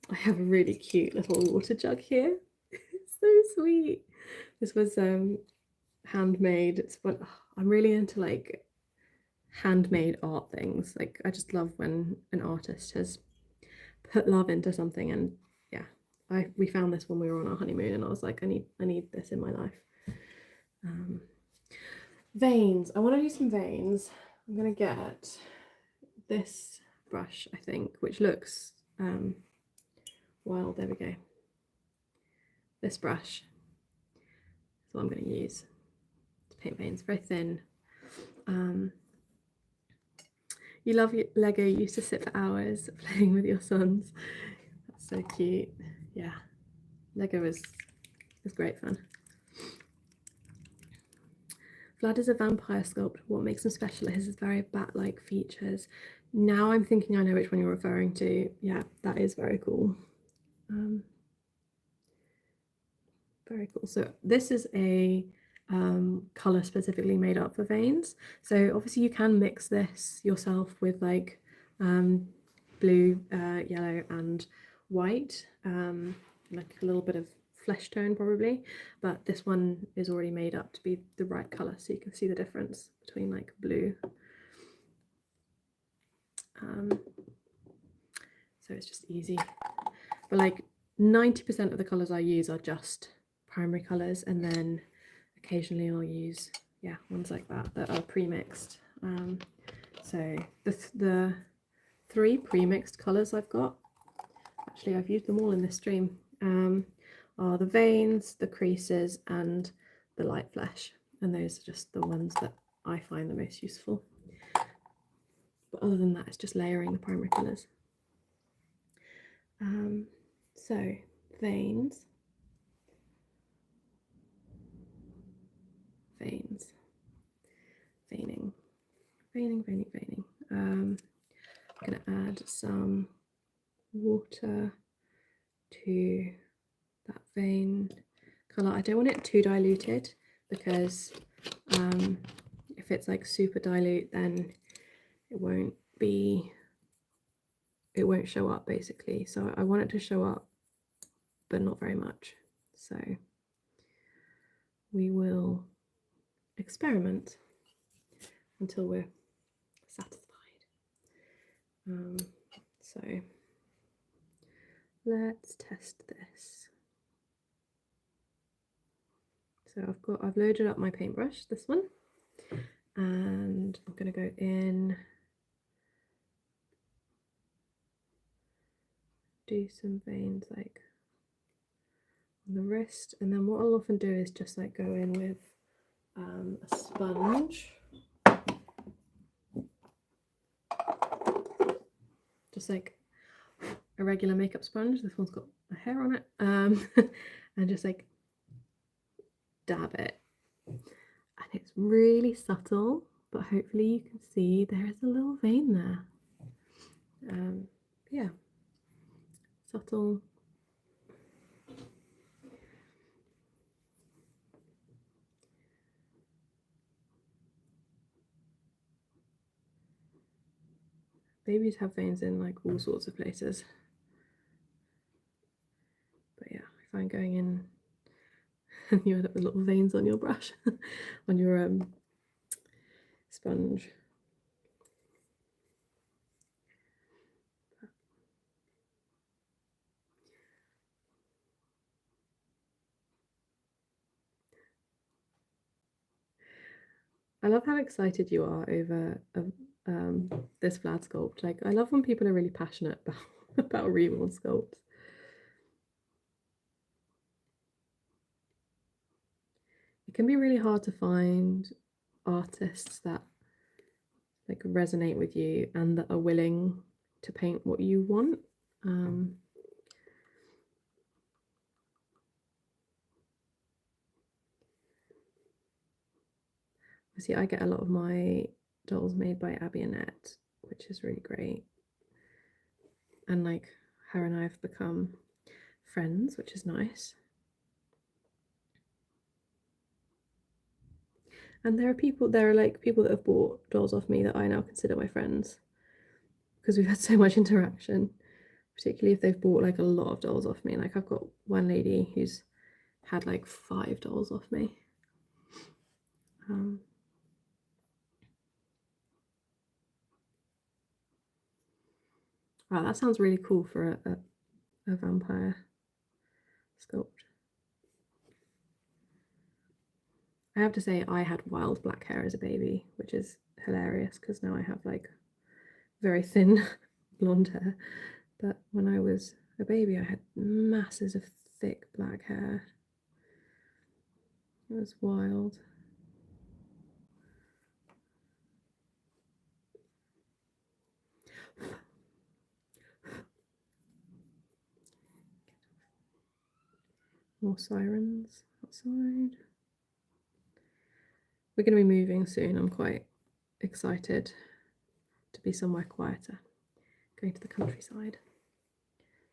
I have a really cute little water jug here. It's so sweet. This was handmade. It's what I'm really into, like handmade art things. Like I just love when an artist has put love into something, and yeah, we found this when we were on our honeymoon, and I was like, I need this in my life. Veins. I want to do some veins. I'm gonna get this brush, I think, which looks well, there we go. This brush is what I'm going to use to paint veins. Very thin. You love Lego. You used to sit for hours playing with your sons. That's so cute. Yeah, Lego is great fun. Vlad is a vampire sculptor. What makes him special is his very bat-like features. Now I'm thinking I know which one you're referring to. Yeah, that is very cool. Very cool. So this is a color specifically made up for veins. So obviously you can mix this yourself with like blue, yellow and white, like a little bit of flesh tone probably, but this one is already made up to be the right color, so you can see the difference between like blue. So it's just easy, but like 90% of the colors I use are just primary colors, and then occasionally I'll use ones like that are pre-mixed. So the 3 pre-mixed colors I've got, actually I've used them all in this stream, are the veins, the creases and the light flesh, and those are just the ones that I find the most useful. But other than that, it's just layering the primary colors. So veins, veining. I'm going to add some water to that vein colour. I don't want it too diluted, because if it's like super dilute, then it won't show up basically. So I want it to show up, but not very much. So we will experiment until we're satisfied. So let's test this. So I've loaded up my paintbrush, this one, and I'm going to go in, do some veins like on the wrist, and then what I'll often do is just like go in with a sponge, just like a regular makeup sponge. This one's got a hair on it, and just like dab it, and it's really subtle, but hopefully you can see there is a little vein there. Yeah, subtle. Babies have veins in like all sorts of places. But yeah, I find going in and you end up with little veins on your brush, on your sponge. I love how excited you are over this flat sculpt. Like, I love when people are really passionate about about reborn sculpts. It can be really hard to find artists that like resonate with you and that are willing to paint what you want. See, I get a lot of my dolls made by Abby Annette, which is really great. And like her and I have become friends, which is nice. And there are like people that have bought dolls off me that I now consider my friends because we've had so much interaction, particularly if they've bought like a lot of dolls off me. Like I've got one lady who's had like 5 dolls off me. Wow, that sounds really cool for a vampire sculpt. I have to say I had wild black hair as a baby, which is hilarious because now I have like very thin blonde hair. But when I was a baby, I had masses of thick black hair. It was wild. More sirens outside. We're going to be moving soon. I'm quite excited to be somewhere quieter, going to the countryside.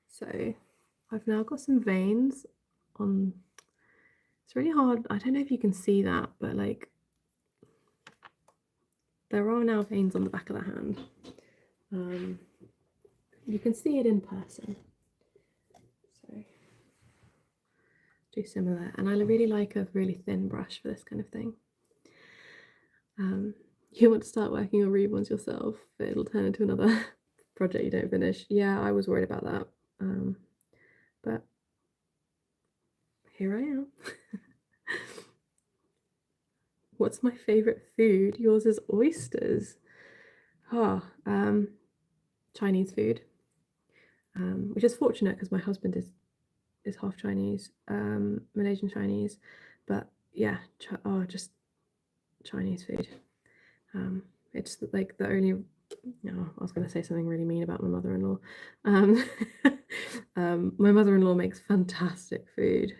So I've now got some veins on. It's really hard. I don't know if you can see that, but like there are now veins on the back of the hand. You can see it in person. So do similar. And I really like a really thin brush for this kind of thing. You want to start working on reborns yourself, but it'll turn into another project you don't finish. Yeah, I was worried about that. But here I am. What's my favourite food? Yours is oysters. Chinese food, which is fortunate because my husband is half Chinese, Malaysian Chinese, but yeah, just Chinese food. It's like the only. No, I was going to say something really mean about my mother-in-law. My mother-in-law makes fantastic food.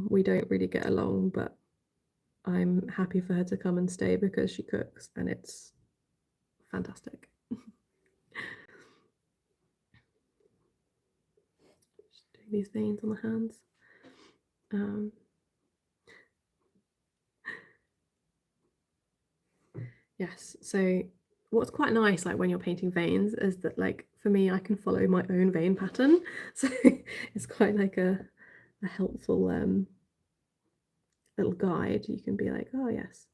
We don't really get along, but I'm happy for her to come and stay because she cooks and it's fantastic. Just doing these veins on the hands. Yes, so what's quite nice, like when you're painting veins, is that like for me, I can follow my own vein pattern. So it's quite like a helpful little guide. You can be like, oh yes,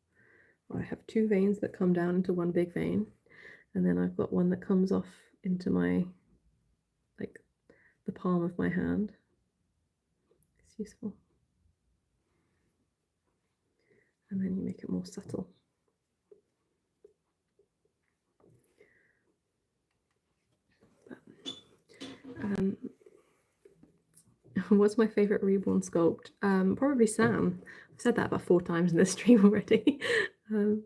well, I have 2 veins that come down into one big vein, and then I've got one that comes off into my like the palm of my hand. It's useful. And then you make it more subtle. What's my favorite reborn sculpt? Probably Sam. I've said that about 4 times in this stream already. Hi.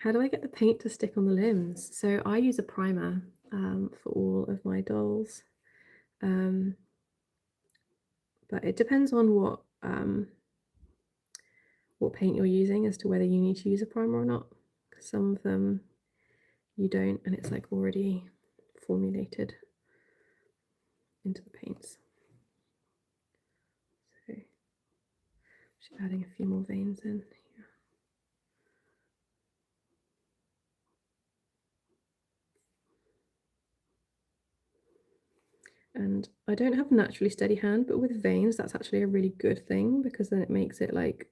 How do I get the paint to stick on the limbs? So I use a primer for all of my dolls. But it depends on what what paint you're using as to whether you need to use a primer or not, because some of them you don't, and it's like already formulated into the paints. So just adding a few more veins in here. And I don't have a naturally steady hand, but with veins that's actually a really good thing, because then it makes it like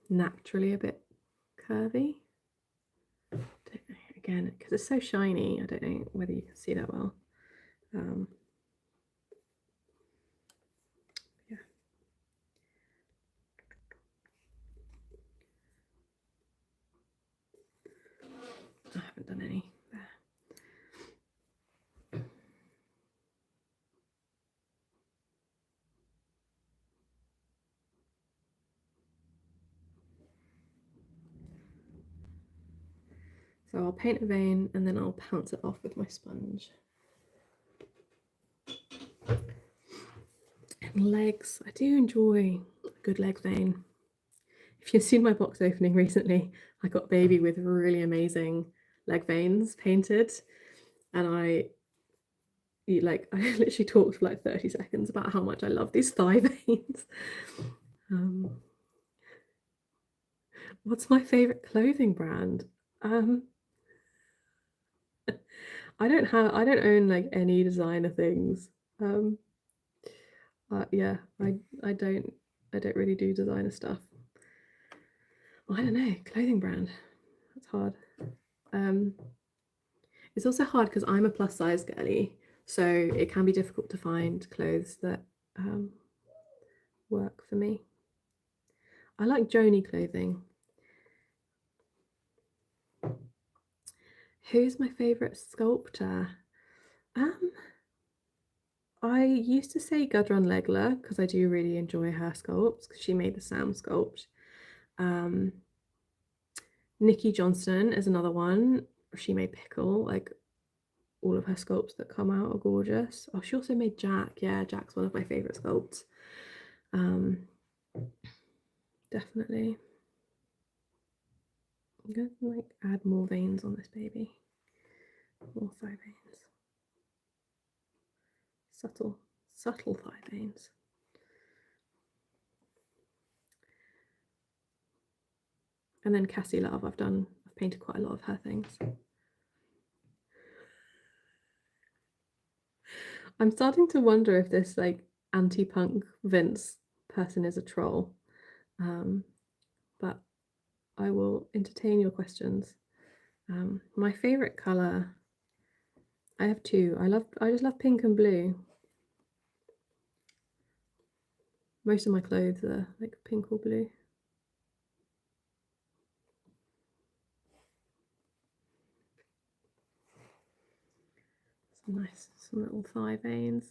naturally a bit curvy. Again, because it's so shiny, I don't know whether you can see that well. Yeah. I haven't done any there. So I'll paint a vein and then I'll pounce it off with my sponge. And legs, I do enjoy a good leg vein. If you've seen my box opening recently, I got baby with really amazing leg veins painted, and I literally talked for like 30 seconds about how much I love these thigh veins. What's my favorite clothing brand? I don't own like any designer things. Yeah, I don't really do designer stuff. Well, I don't know, clothing brand. That's hard. It's also hard because I'm a plus size girly, so it can be difficult to find clothes that work for me. I like Joni clothing. Who's my favourite sculptor? I used to say Gudrun Legler because I do really enjoy her sculpts, because she made the Sam sculpt. Nikki Johnston is another one. She made Pickle. Like, all of her sculpts that come out are gorgeous. Oh, she also made Jack. Yeah, Jack's one of my favourite sculpts. Definitely. I'm going to like add more veins on this baby. More thigh veins. Subtle thigh veins. And then Cassie Love, I've painted quite a lot of her things. I'm starting to wonder if this like anti-punk Vince person is a troll. But I will entertain your questions. My favorite color, I have two. I just love pink and blue. Most of my clothes are like pink or blue. Some little thigh veins.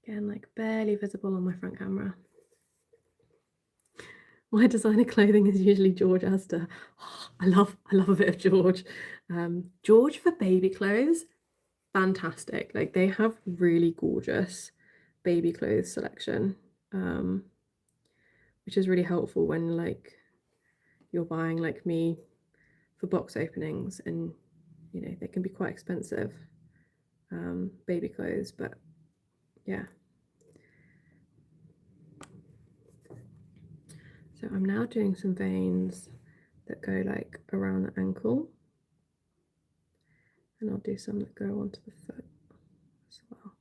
Again, like barely visible on my front camera. My designer clothing is usually George Astor. Oh, I love a bit of George. George for baby clothes, fantastic. Like, they have really gorgeous baby clothes selection, which is really helpful when like you're buying like me for box openings, and you know they can be quite expensive, baby clothes, but yeah. So I'm now doing some veins that go like around the ankle, and I'll do some that go onto the foot as well.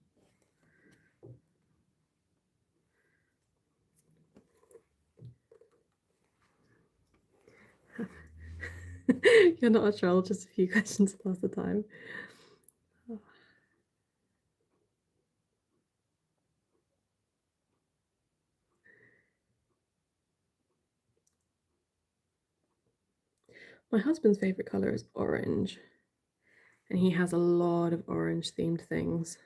You're not a troll, just a few questions to pass the time. Oh. My husband's favourite colour is orange, and he has a lot of orange themed things.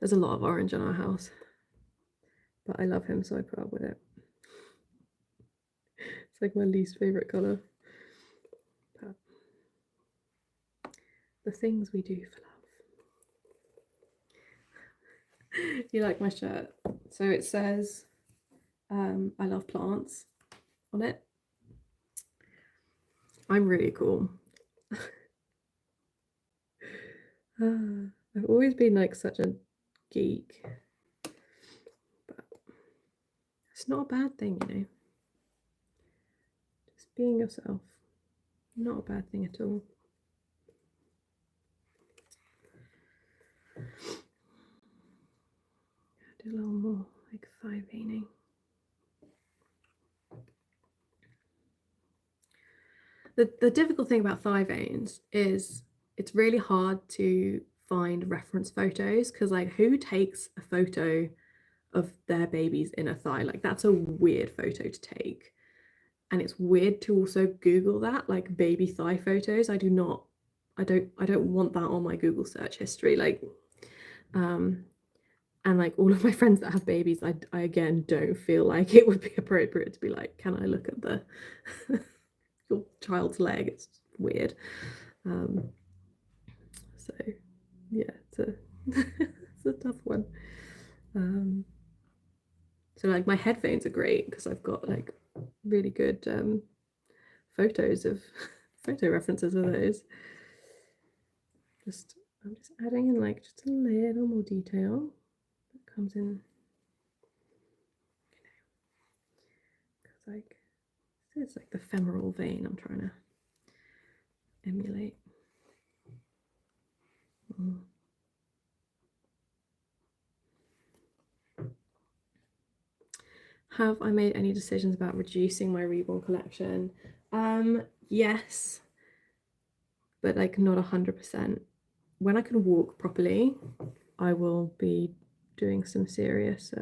There's a lot of orange in our house, but I love him, so I put up with it. It's like my least favourite colour. But the things we do for love. You like my shirt? So it says, I love plants on it. I'm really cool. I've always been like such a geek, but it's not a bad thing, you know. Just being yourself, not a bad thing at all. Do a little more like thigh veining. The difficult thing about thigh veins is it's really hard to find reference photos, because like who takes a photo of their baby's inner thigh? Like that's a weird photo to take, and it's weird to also Google that, like baby thigh photos. I don't want that on my Google search history. Like and like all of my friends that have babies, I again don't feel like it would be appropriate to be like, can I look at the your child's leg? It's weird. So yeah, it's a it's a tough one. So like my headphones are great because I've got like really good photos of photo references of those. I'm just adding in like just a little more detail that comes in, because like it's like the femoral vein I'm trying to emulate. Have I made any decisions about reducing my Reborn collection? Yes, but like not 100%. When I can walk properly, I will be doing some serious,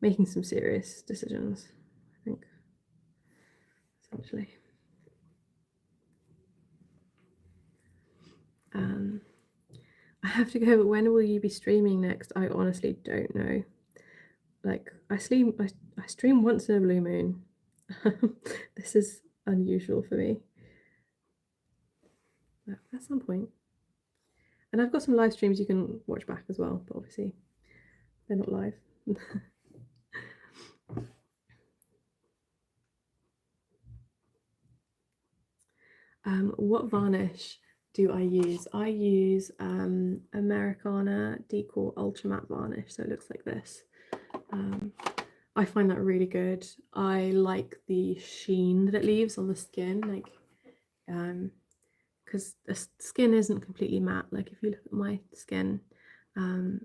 making some serious decisions, I think, essentially. I have to go, but when will you be streaming next? I honestly don't know. Like I stream once in a blue moon. This is unusual for me. But at some point. And I've got some live streams you can watch back as well, but obviously they're not live. What varnish do I use? I use Americana Decor Ultra Matte Varnish, so it looks like this. I find that really good. I like the sheen that it leaves on the skin, like because the skin isn't completely matte, like if you look at my skin.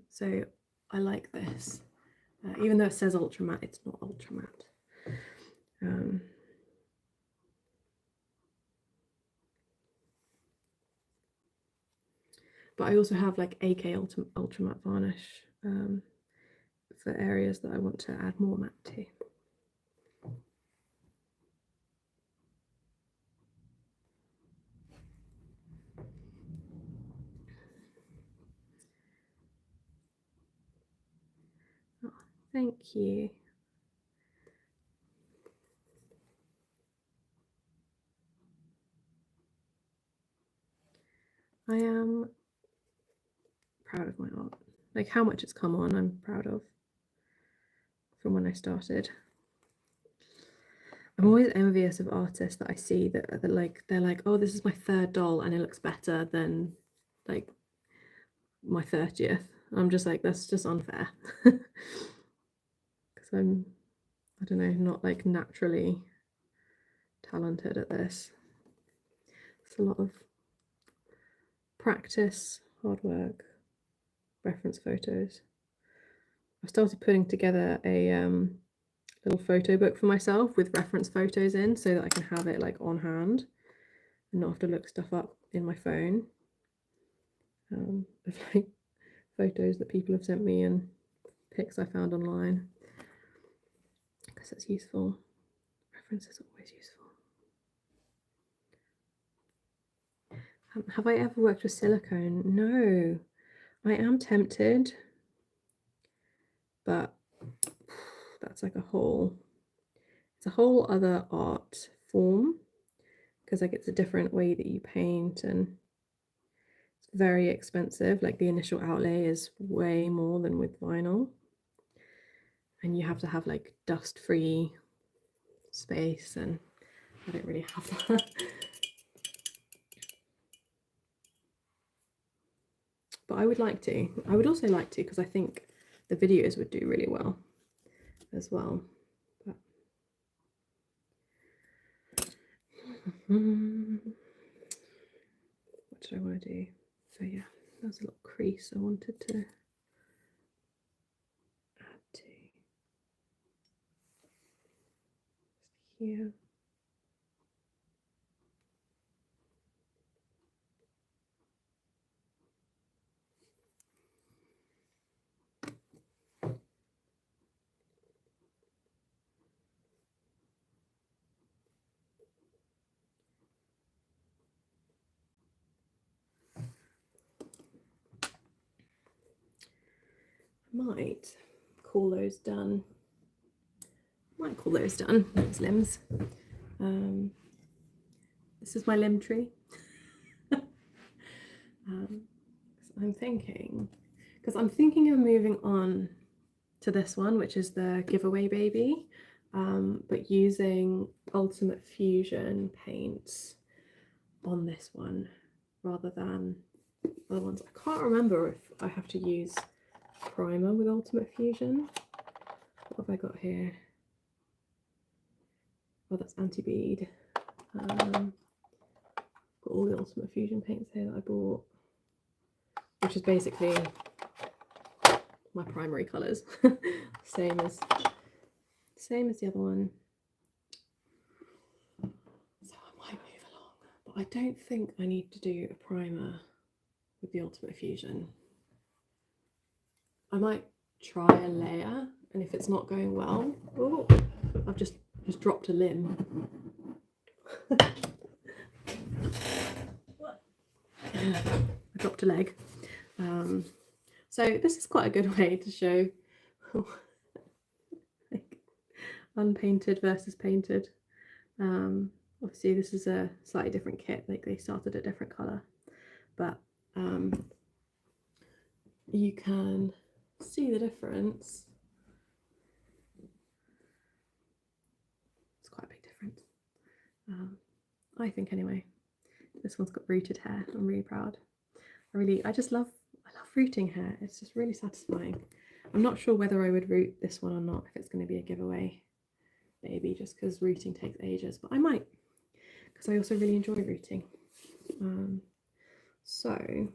So I like this. Even though it says ultra matte, it's not ultra matte. But I also have like AK ultra matte varnish for areas that I want to add more matte to. Oh, thank you. I am proud of my art. Like how much it's come on, I'm proud of from when I started. I'm always envious of artists that I see that they're like, oh, this is my third doll and it looks better than like my 30th. I'm just like, that's just unfair. Because I don't know, not like naturally talented at this. It's a lot of practice, hard work, reference photos. I started putting together a little photo book for myself with reference photos in, so that I can have it like on hand and not have to look stuff up in my phone. Of like photos that people have sent me and pics I found online, because it's useful. Reference is always useful. Have I ever worked with silicone? No. I am tempted, but that's like it's a whole other art form, because like it's a different way that you paint and It's very expensive, like the initial outlay is way more than with vinyl. And you have to have like dust-free space, and I don't really have that. But I would like to. I would also like to, because I think the videos would do really well as well. But what did I want to do? So yeah, there's a little crease I wanted to add to here. Might call those done. Might call those done, those limbs. This is my limb tree. I'm thinking, because I'm thinking of moving on to this one, which is the giveaway baby, but using Ultimate Fusion paints on this one rather than other ones. I can't remember if I have to use primer with Ultimate Fusion. What have I got here? Oh, that's anti-bead. Got all the Ultimate Fusion paints here that I bought, which is basically my primary colours. same as the other one. So I might move along, but I don't think I need to do a primer with the Ultimate Fusion. I might try a layer, and if it's not going well, oh, I've just dropped a limb. I dropped a leg. So this is quite a good way to show like unpainted versus painted. Obviously this is a slightly different kit, like they started a different colour, but you can see the difference. It's quite a big difference, I think anyway. This one's got rooted hair. I'm really proud. I love rooting hair. It's just really satisfying. I'm not sure whether I would root this one or not, if it's going to be a giveaway baby, just because rooting takes ages, but I might, because I also really enjoy rooting. So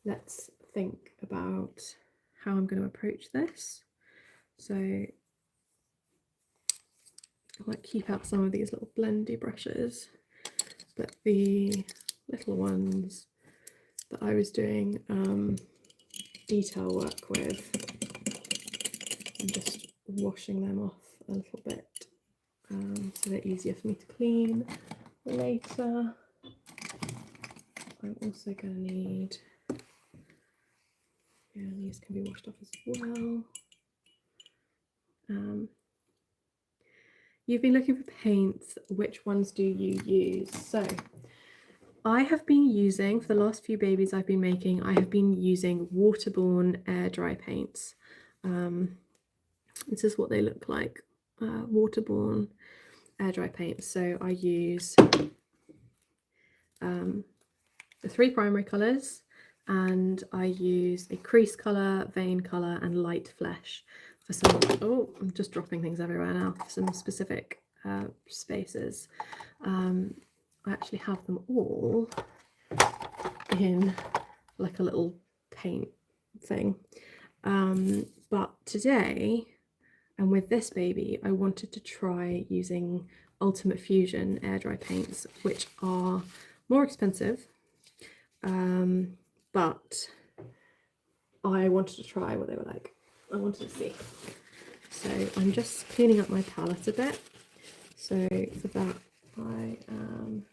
let's think about how I'm going to approach this. So I might keep out some of these little blendy brushes, but the little ones that I was doing detail work with, I'm just washing them off a little bit so they're easier for me to clean later. I'm also going to need, yeah, these can be washed off as well. You've been looking for paints, which ones do you use? So I have been using, for the last few babies I've been making, I have been using Waterborne Air Dry Paints. This is what they look like, Waterborne Air Dry Paints. So I use the 3 primary colours, and I use a crease colour, vein colour and light flesh for some, oh, I'm just dropping things everywhere now, for some specific spaces. I actually have them all in like a little paint thing. But today, and with this baby, I wanted to try using Ultimate Fusion air dry paints, which are more expensive, but I wanted to try what they were like. I wanted to see. So I'm just cleaning up my palette a bit. So for that, I am,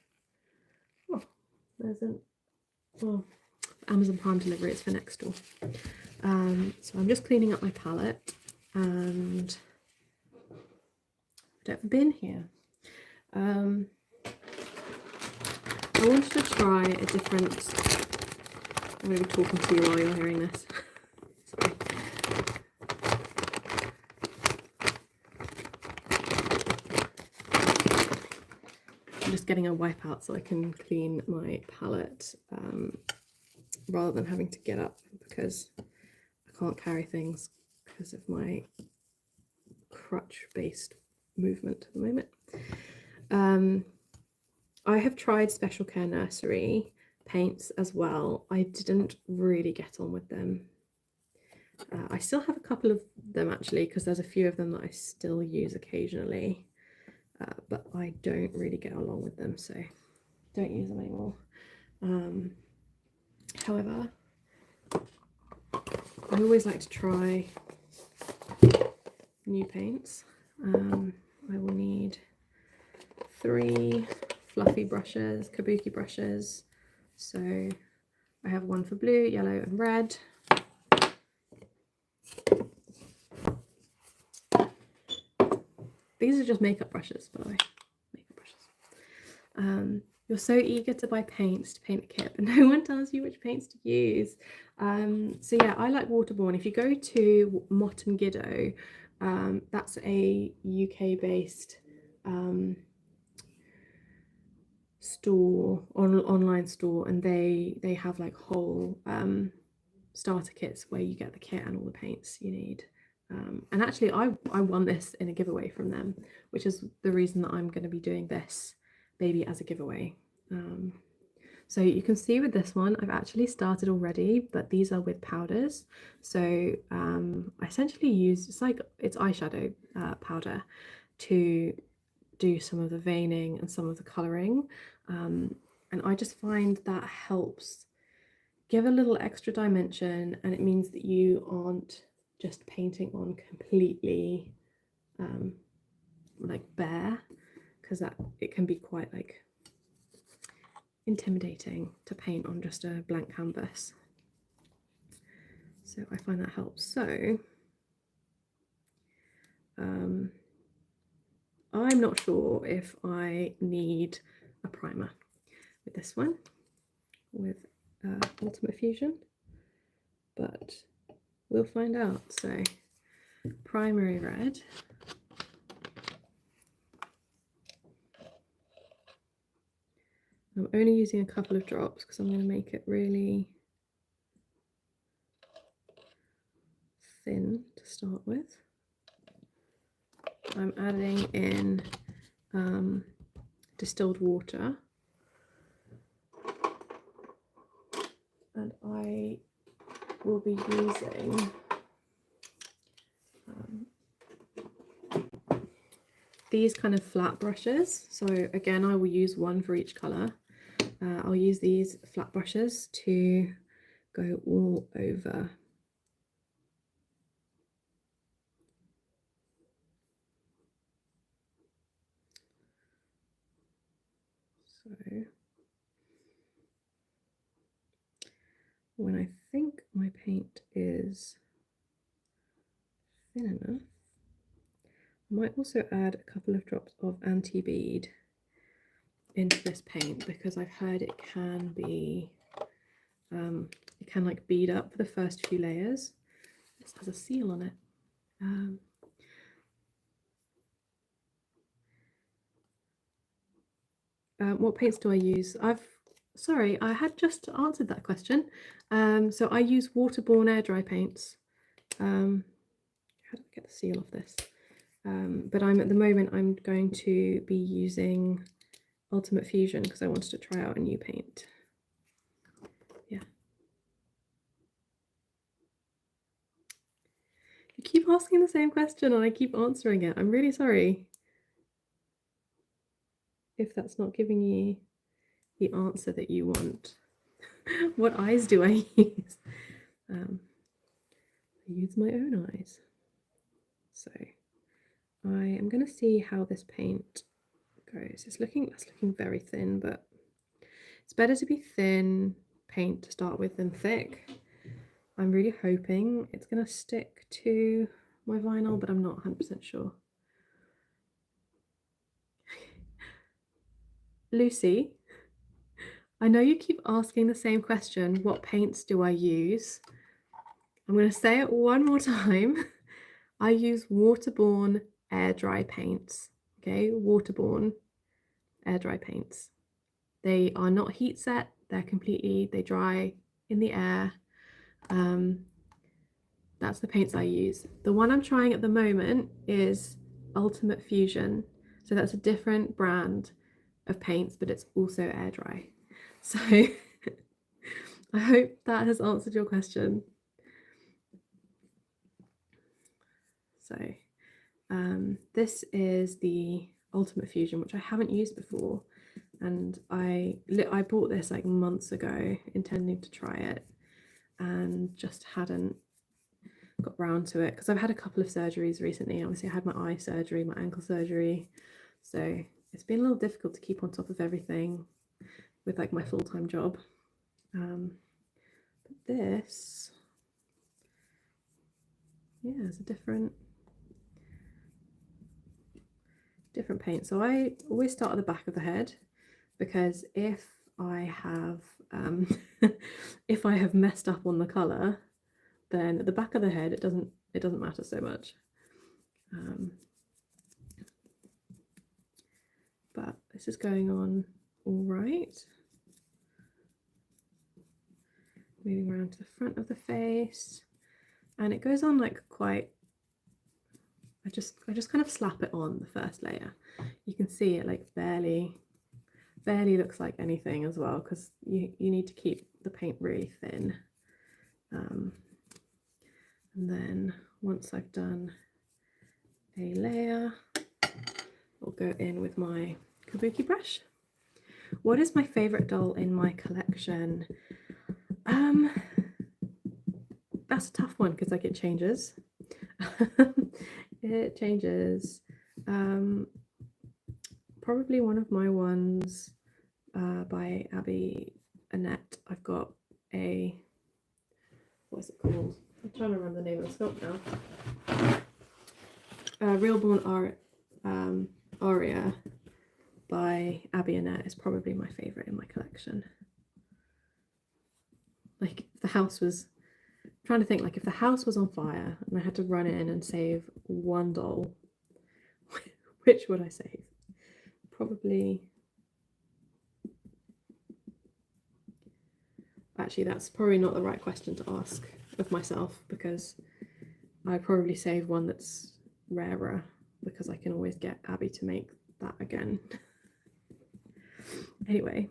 oh, there's an, oh, Amazon Prime delivery, it's for next door. So I'm just cleaning up my palette, and I don't have a bin here. I wanted to try a different... I'm going to be talking to you while you're hearing this. Sorry. I'm just getting a wipe out so I can clean my palette rather than having to get up because I can't carry things because of my crutch-based movement at the moment. I have tried Special Care Nursery paints as well. I didn't really get on with them. I still have a couple of them actually because there's a few of them that I still use occasionally, but I don't really get along with them, so don't use them anymore. However, I always like to try new paints. I will need 3 fluffy brushes, kabuki brushes. So I have one for blue, yellow and red. These are just makeup brushes, by the way. Makeup brushes. You're so eager to buy paints to paint the kit, but no one tells you which paints to use. So yeah, I like Waterborne. If you go to Mott and Giddo, that's a UK-based store, online store, and they have like whole starter kits where you get the kit and all the paints you need. And actually I won this in a giveaway from them, which is the reason that I'm going to be doing this baby as a giveaway. So you can see with this one I've actually started already, but these are with powders. So I essentially use it's eyeshadow powder to do some of the veining and some of the colouring, and I just find that helps give a little extra dimension, and it means that you aren't just painting on completely like bare, because that it can be quite like intimidating to paint on just a blank canvas. So I find that helps. So I'm not sure if I need a primer with this one, with Ultimate Fusion, but we'll find out. So primary red, I'm only using a couple of drops because I'm going to make it really thin to start with. I'm adding in distilled water, and I will be using these kind of flat brushes. So again, I will use one for each colour. I'll use these flat brushes to go all over. So when I think my paint is thin enough, I might also add a couple of drops of anti-bead into this paint, because I've heard it can be, it can like bead up for the first few layers. This has a seal on it. What paints do I use? Sorry, I had just answered that question. So I use Waterborne Air Dry Paints. How do I get the seal off this? But at the moment I'm going to be using Ultimate Fusion because I wanted to try out a new paint. Yeah. You keep asking the same question and I keep answering it. I'm really sorry if that's not giving you the answer that you want. What eyes do I use? I use my own eyes. So I am going to see how this paint goes. That's looking very thin, but it's better to be thin paint to start with than thick. I'm really hoping it's going to stick to my vinyl, but I'm not 100% sure. Lucy, I know you keep asking the same question, what paints do I use? I'm going to say it one more time. I use Waterborne Air Dry Paints. Okay, Waterborne Air Dry Paints. They are not heat set, they dry in the air. That's the paints I use. The one I'm trying at the moment is Ultimate Fusion. So that's a different brand of paints, but it's also air dry. So I hope that has answered your question. So this is the Ultimate Fusion, which I haven't used before. And I bought this like months ago, intending to try it, and just hadn't got round to it because I've had a couple of surgeries recently. Obviously I had my eye surgery, my ankle surgery, so it's been a little difficult to keep on top of everything with like my full-time job. But this, yeah, is a different paint. So I always start at the back of the head, because if I have if I have messed up on the colour, then at the back of the head it doesn't matter so much. But this is going on all right. Moving around to the front of the face, and it goes on like quite, I just kind of slap it on the first layer. You can see it like barely looks like anything as well, because you need to keep the paint really thin. And then once I've done a layer, I'll go in with my kabuki brush. What is my favorite doll in my collection? That's a tough one because like it changes. It changes. Probably one of my ones by Abby Annette. I've got a, what's it called? I'm trying to remember the name of the sculpt now. Reborn Aria by Abby Annette is probably my favourite in my collection. Like if the house was, I'm trying to think, like if the house was on fire and I had to run in and save one doll, which would I save? Probably, actually that's probably not the right question to ask of myself, because I'd probably save one that's rarer, because I can always get Abby to make that again. Anyway,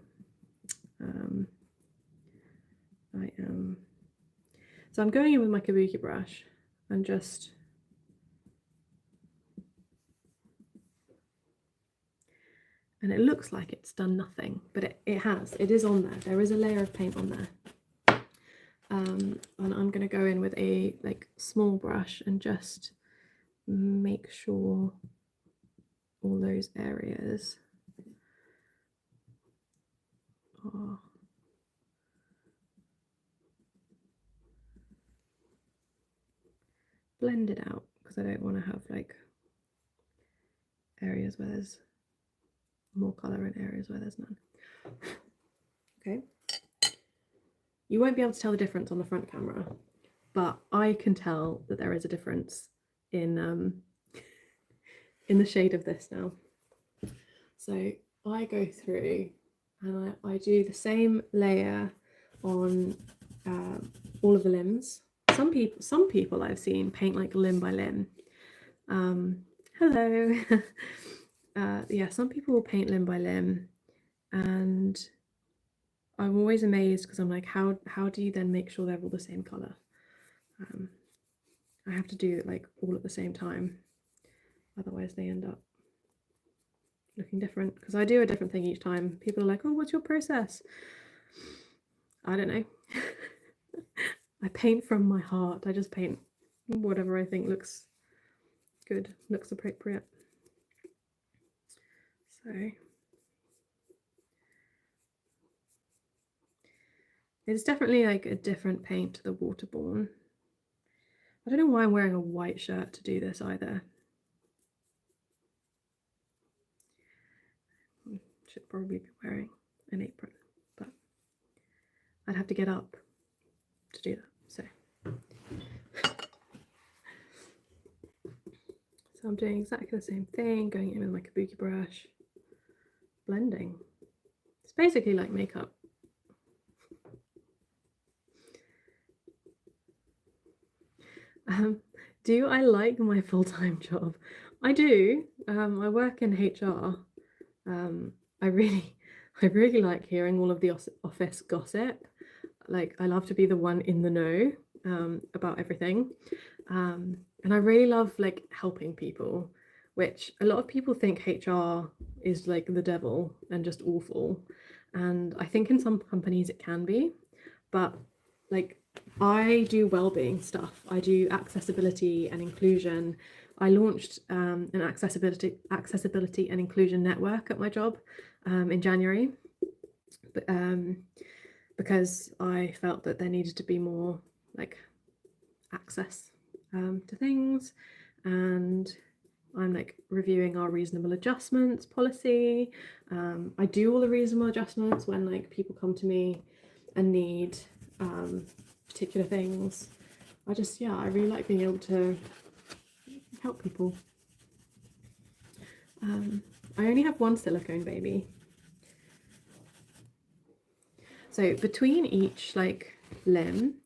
so I'm going in with my kabuki brush and just and it looks like it's done nothing, but it is on there. There is a layer of paint on there. And I'm going to go in with a like small brush and just make sure all those areas are blended out, because I don't want to have like areas where there's more colour and areas where there's none. Okay. You won't be able to tell the difference on the front camera, but I can tell that there is a difference in the shade of this now. So I go through and I do the same layer on all of the limbs. Some people I've seen paint like limb by limb. Hello. Yeah, some people will paint limb by limb, and I'm always amazed because I'm like, how do you then make sure they're all the same color? I have to do it like all at the same time, otherwise they end up looking different, because I do a different thing each time. People are like, oh, what's your process? I don't know. I paint from my heart. I just paint whatever I think looks good, looks appropriate. So it's definitely like a different paint to the Waterborne. I don't know why I'm wearing a white shirt to do this either. Should probably be wearing an apron, but I'd have to get up to do that. So I'm doing exactly the same thing, going in with my kabuki brush, blending. It's basically like makeup. Do I like my full-time job? I do. I work in HR. I really like hearing all of the office gossip. Like, I love to be the one in the know about everything. And I really love like helping people, which a lot of people think HR is like the devil and just awful. And I think in some companies it can be, but like I do well-being stuff. I do accessibility and inclusion. I launched an accessibility and inclusion network at my job in January, because I felt that there needed to be more like access to things, and I'm like reviewing our reasonable adjustments policy. I do all the reasonable adjustments when like people come to me and need particular things. I really like being able to help people. I only have one silicone baby, so between each like limb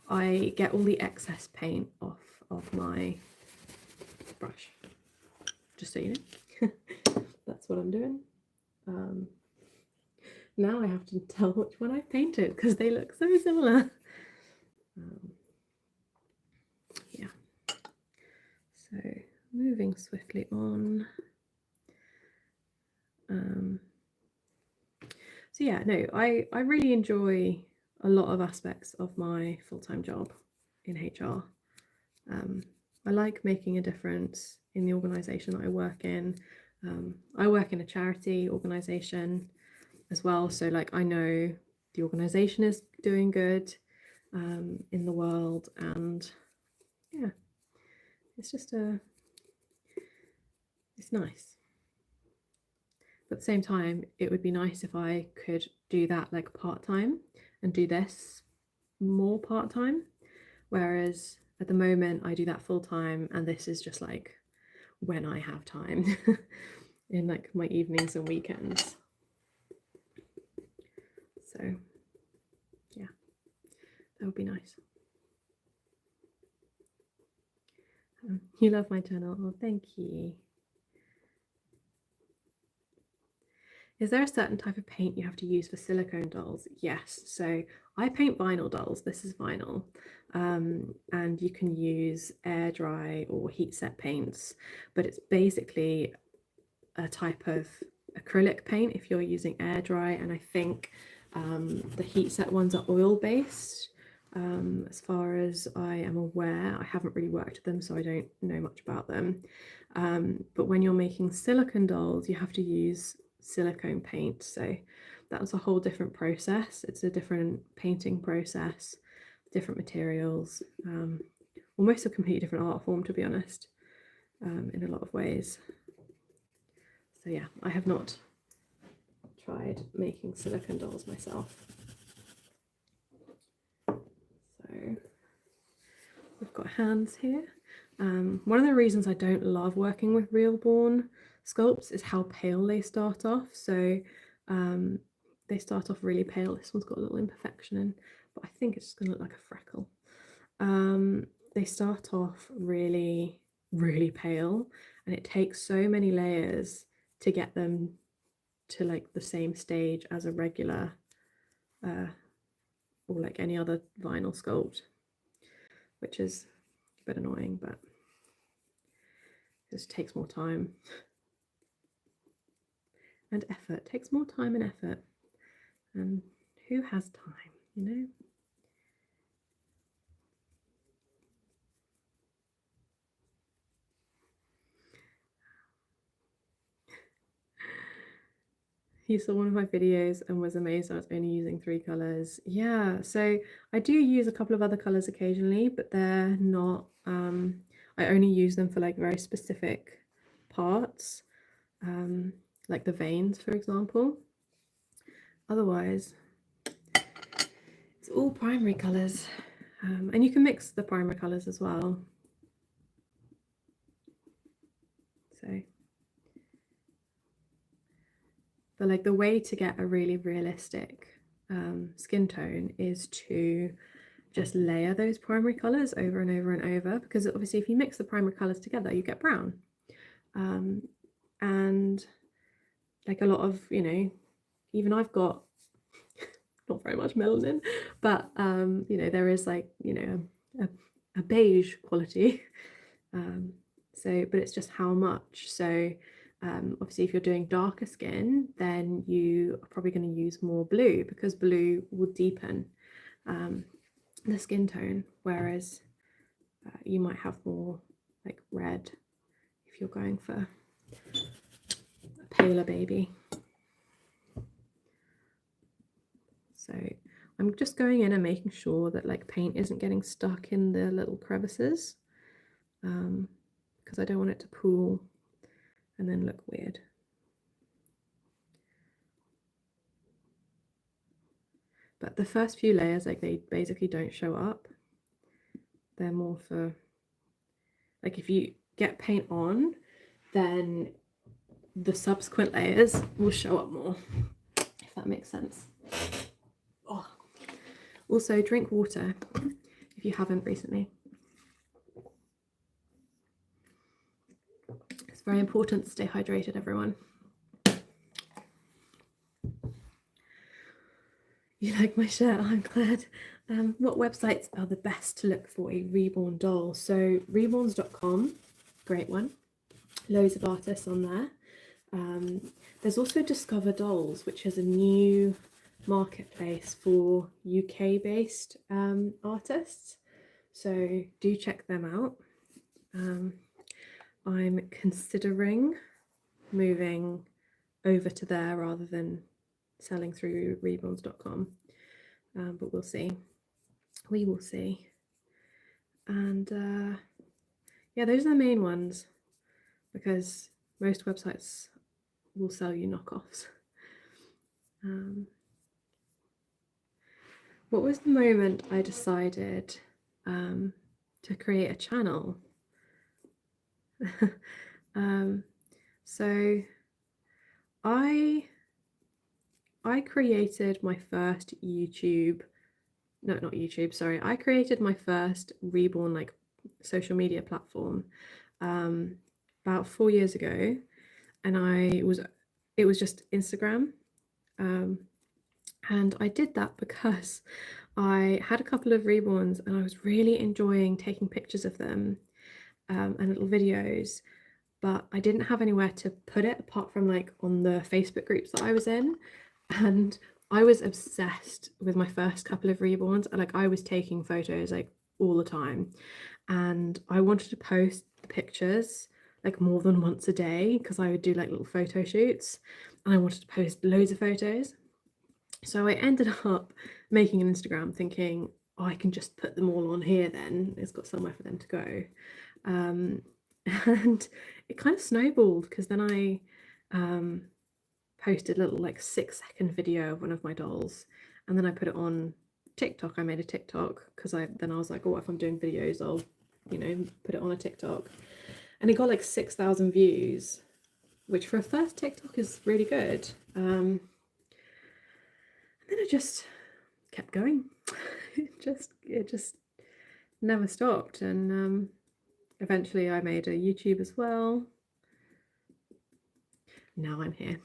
I get all the excess paint off of my brush, just so you know. That's what I'm doing. Now I have to tell which one I painted because they look so similar. Yeah, so moving swiftly on. So yeah, no, I really enjoy a lot of aspects of my full-time job in HR. I like making a difference in the organisation that I work in. I work in a charity organisation as well, so like I know the organisation is doing good in the world, and yeah, it's just it's nice. But at the same time, it would be nice if I could do that like part-time and do this more part-time, whereas at the moment I do that full-time and this is just like when I have time in like my evenings and weekends. So yeah, that would be nice. You love my channel. Oh, thank you. Is there a certain type of paint you have to use for silicone dolls? Yes, so I paint vinyl dolls. This is vinyl, and you can use air dry or heat set paints, but it's basically a type of acrylic paint if you're using air dry, and I think the heat set ones are oil based. As far as I am aware, I haven't really worked with them, so I don't know much about them. But when you're making silicone dolls, you have to use silicone paint, so that's a whole different process. It's a different painting process, different materials, almost a completely different art form, to be honest, in a lot of ways. So yeah, I have not tried making silicone dolls myself. So we've got hands here. One of the reasons I don't love working with Reborn sculpts is how pale they start off. So they start off really pale. This one's got a little imperfection in, but I think it's just gonna look like a freckle. They start off really, really pale, and it takes so many layers to get them to like the same stage as a regular or like any other vinyl sculpt, which is a bit annoying, but it just takes more time and effort. It takes more time and effort, and who has time, you know? He saw one of my videos and was amazed I was only using 3 colours. Yeah, so I do use a couple of other colours occasionally, but they're not, I only use them for like very specific parts, like the veins, for example. Otherwise, all primary colours, and you can mix the primary colours as well. So, but like the way to get a really realistic skin tone is to just layer those primary colours over and over and over, because obviously if you mix the primary colours together you get brown, and like a lot of, you know, even I've got not very much melanin, but you know, there is like, you know, a beige quality, so but it's just how much. So obviously if you're doing darker skin, then you are probably going to use more blue, because blue will deepen the skin tone, whereas you might have more like red if you're going for a paler baby. So I'm just going in and making sure that like paint isn't getting stuck in the little crevices, because I don't want it to pool and then look weird. But the first few layers, like, they basically don't show up. They're more for, like, if you get paint on, then the subsequent layers will show up more, if that makes sense. Oh. Also, drink water if you haven't recently. It's very important to stay hydrated, everyone. You like my shirt? I'm glad. What websites are the best to look for a reborn doll? So reborns.com, great one. Loads of artists on there. There's also Discover Dolls, which is a new marketplace for UK-based artists. So do check them out. I'm considering moving over to there rather than selling through reborns.com, but we'll see. We will see. And yeah, those are the main ones, because most websites will sell you knockoffs. What was the moment I decided to create a channel? So I created my first I created my first Reborn like social media platform about 4 years ago, and it was just Instagram, and I did that because I had a couple of Reborns and I was really enjoying taking pictures of them and little videos, but I didn't have anywhere to put it apart from like on the Facebook groups that I was in. And I was obsessed with my first couple of Reborns. Like, I was taking photos like all the time, and I wanted to post the pictures like more than once a day, because I would do like little photo shoots and I wanted to post loads of photos. So I ended up making an Instagram thinking, oh, I can just put them all on here, then it's got somewhere for them to go. And it kind of snowballed, because then I posted a little like 6-second video of one of my dolls, and then I put it on TikTok. I made a TikTok because I was like, oh, if I'm doing videos, I'll, you know, put it on a TikTok, and it got like 6,000 views, which for a first TikTok is really good. And then it just kept going. it just never stopped, and eventually I made a YouTube as well. Now I'm here.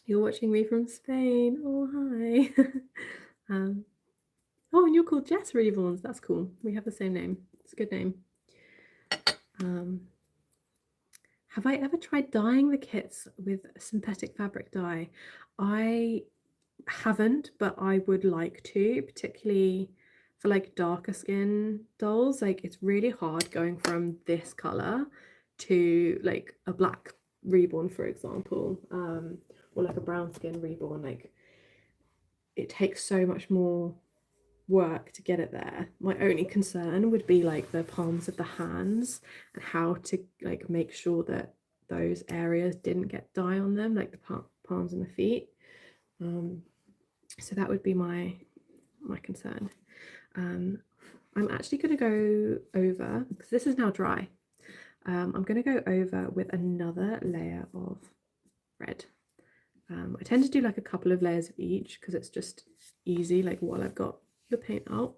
You're watching me from Spain. Oh, hi. Oh, and you're called Jess Reborns. That's cool. We have the same name. It's a good name. Have I ever tried dyeing the kits with synthetic fabric dye? I haven't, but I would like to, particularly for like darker skin dolls. Like, it's really hard going from this color to like a black reborn, for example, or like a brown skin reborn. Like, it takes so much more work to get it there. My only concern would be like the palms of the hands, and how to like make sure that those areas didn't get dye on them, like the palms and the feet. So that would be my concern. I'm actually going to go over, because this is now dry, I'm going to go over with another layer of red. I tend to do like a couple of layers of each because it's just easy, like while I've got the paint out.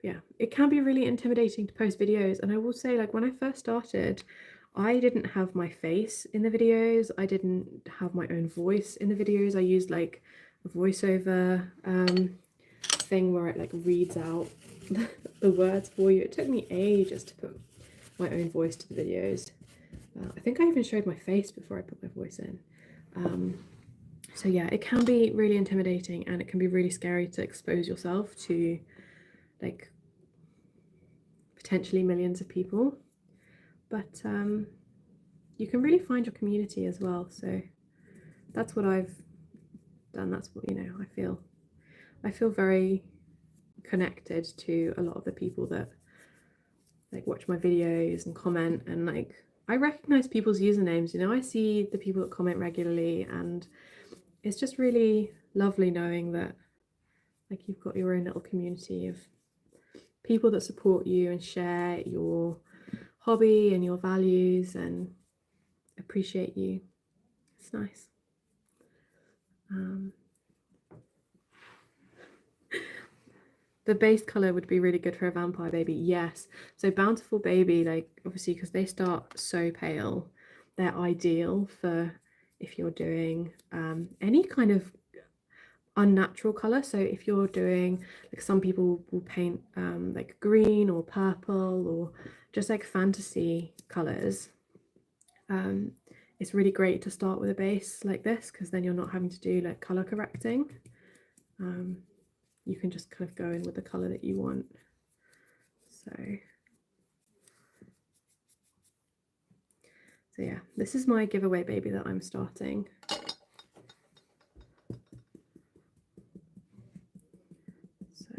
Yeah, it can be really intimidating to post videos, and I will say, like, when I first started, I didn't have my face in the videos, I didn't have my own voice in the videos. I used like a voiceover thing where it like reads out the words for you. It took me ages to put my own voice to the videos. I think I even showed my face before I put my voice in. So yeah, it can be really intimidating, and it can be really scary to expose yourself to like potentially millions of people, but you can really find your community as well. So that's what I've done. That's what, you know, I feel very connected to a lot of the people that like watch my videos and comment, and like I recognize people's usernames, you know, I see the people that comment regularly, and it's just really lovely knowing that like you've got your own little community of people that support you and share your hobby and your values and appreciate you. It's nice. The base colour would be really good for a vampire baby, yes. So Bountiful Baby, like obviously because they start so pale, they're ideal for if you're doing any kind of unnatural colour. So if you're doing, like some people will paint like green or purple or just like fantasy colours, it's really great to start with a base like this because then you're not having to do like colour correcting. You can just kind of go in with the colour that you want. So yeah, this is my giveaway baby that I'm starting. So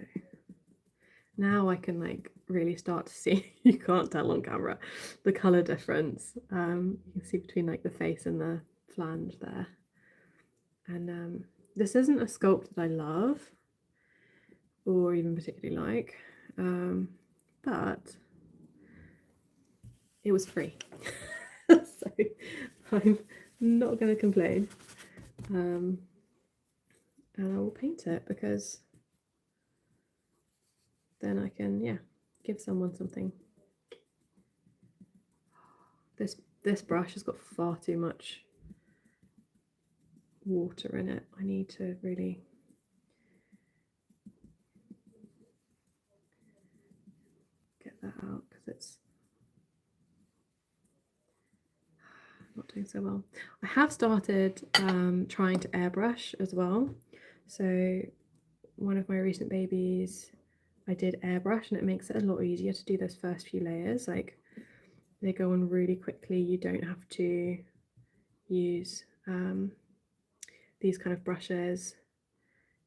now I can like really start to see, you can't tell on camera, the colour difference. You can see between like the face and the flange there. And this isn't a sculpt that I love or even particularly like, but it was free. So I'm not going to complain. And I will paint it because then I can, yeah, give someone something. This brush has got far too much water in it. I need to really get that out because it's not doing so well. I have started trying to airbrush as well. So one of my recent babies, I did airbrush, and it makes it a lot easier to do those first few layers. Like they go on really quickly. You don't have to use these kind of brushes.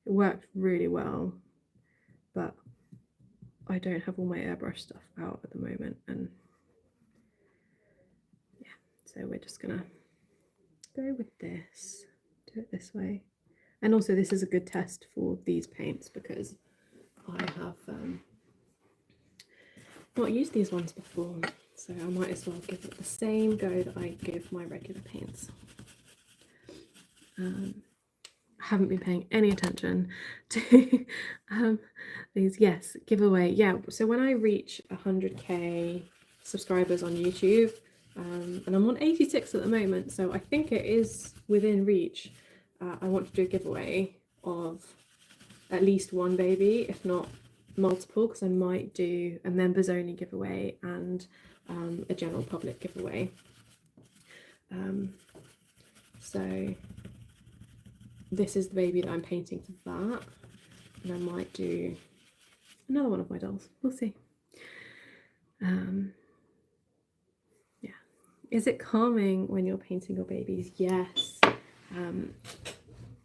It worked really well, but I don't have all my airbrush stuff out at the moment, and yeah, so we're just gonna go with this, do it this way. And also this is a good test for these paints because I have not used these ones before, so I might as well give it the same go that I give my regular paints. I haven't been paying any attention to these. Yes, giveaway. Yeah, so when I reach 100k subscribers on YouTube, and I'm on 86 at the moment, so I think it is within reach. I want to do a giveaway of at least one baby, if not multiple, because I might do a members only giveaway and a general public giveaway. So this is the baby that I'm painting for that, and I might do another one of my dolls. We'll see. Yeah, is it calming when you're painting your babies? Yes,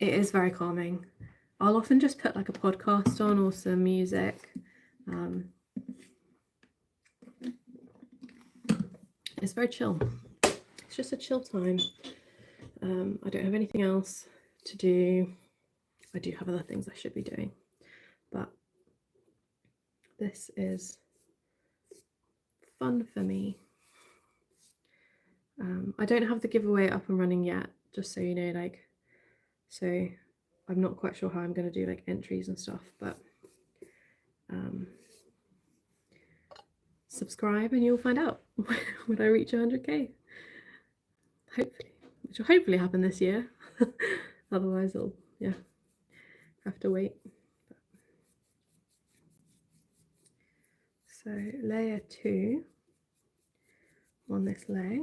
it is very calming. I'll often just put like a podcast on or some music. It's very chill. It's just a chill time. I don't have anything else to do. I do have other things I should be doing, but this is fun for me. I don't have the giveaway up and running yet, just so you know, like, so I'm not quite sure how I'm going to do like entries and stuff, but subscribe and you'll find out when I reach 100k, hopefully, which will hopefully happen this year. Otherwise it'll, yeah, have to wait. So layer 2 on this leg.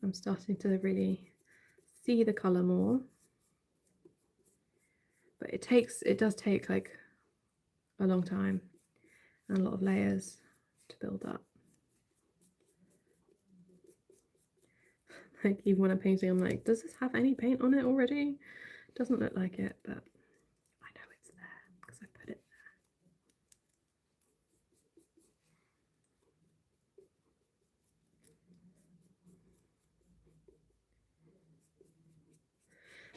I'm starting to really see the colour more, but it does take like a long time and a lot of layers to build up. Like even when I'm painting, I'm like, does this have any paint on it already? Doesn't look like it, but I know it's there because I put it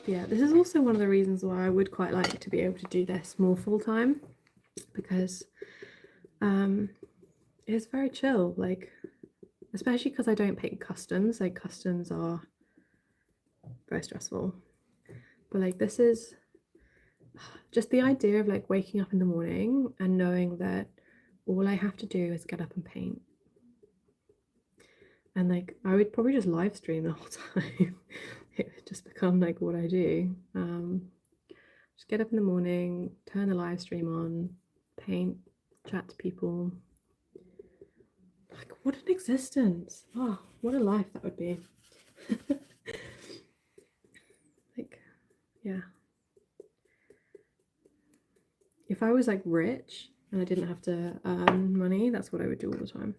there. Yeah, this is also one of the reasons why I would quite like to be able to do this more full-time, because it's very chill, like, especially because I don't paint customs. Like customs are very stressful, but like this is just the idea of like waking up in the morning and knowing that all I have to do is get up and paint. And like I would probably just live stream the whole time. It would just become like what I do. Just get up in the morning, turn the live stream on, paint, chat to people. Like what an existence. Oh, what a life that would be. Like, yeah. If I was like rich and I didn't have to earn money, that's what I would do all the time.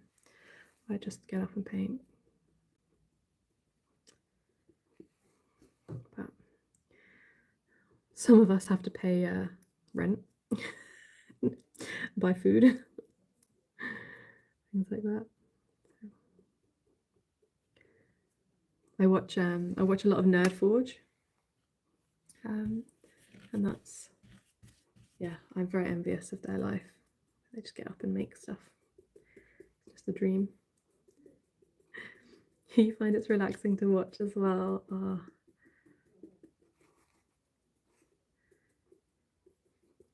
I'd just get up and paint. But some of us have to pay rent, buy food, things like that. I watch a lot of Nerd Forge, and that's, yeah, I'm very envious of their life. They just get up and make stuff. It's just a dream. You find it's relaxing to watch as well.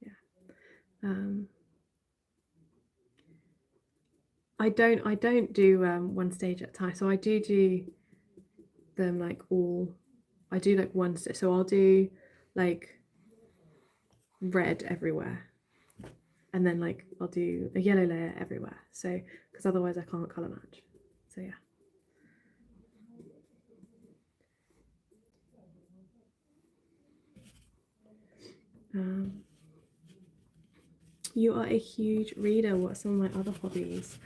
Yeah. I don't do one stage at a time. So I do them like all. I do like one stage. So I'll do like red everywhere, and then like I'll do a yellow layer everywhere. So because otherwise I can't color match. So yeah. You are a huge reader. What are some of my other hobbies?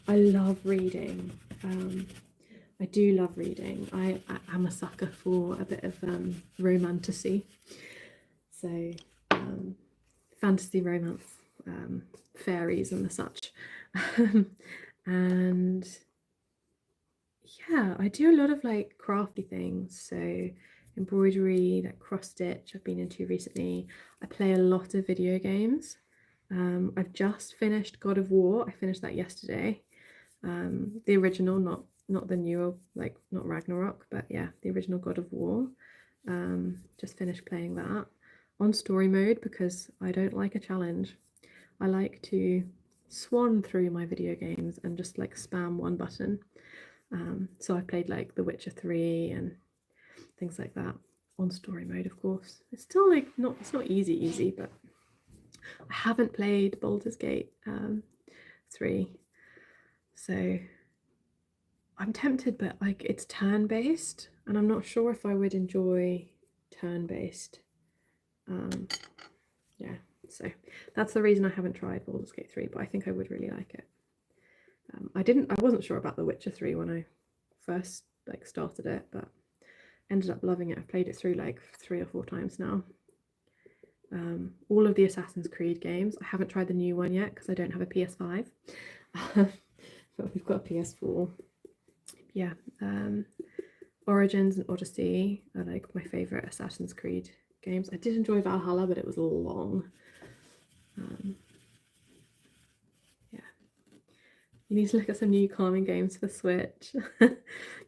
I love reading. I do love reading. I am a sucker for a bit of romantasy. So fantasy romance, fairies and the such. And yeah, I do a lot of like crafty things. So embroidery, like cross stitch, I've been into recently. I play a lot of video games. I've just finished God of War. I finished that yesterday. The original, not the newer, like not Ragnarok, but yeah, the original God of War. Just finished playing that on story mode because I don't like a challenge. I like to swan through my video games and just like spam one button. So I played like The Witcher 3 and things like that on story mode, of course. It's still like it's not easy, but I haven't played Baldur's Gate 3, so I'm tempted, but like it's turn-based and I'm not sure if I would enjoy turn-based. Yeah, so that's the reason I haven't tried Baldur's Gate 3, but I think I would really like it. I wasn't sure about The Witcher 3 when I first like started it, but ended up loving it. I've played it through like 3 or 4 times now. All of the Assassin's Creed games. I haven't tried the new one yet because I don't have a PS5, but we've got a PS4. yeah, Origins and Odyssey are like my favourite Assassin's Creed games. I did enjoy Valhalla, but it was long. Yeah. You need to look at some new calming games for Switch.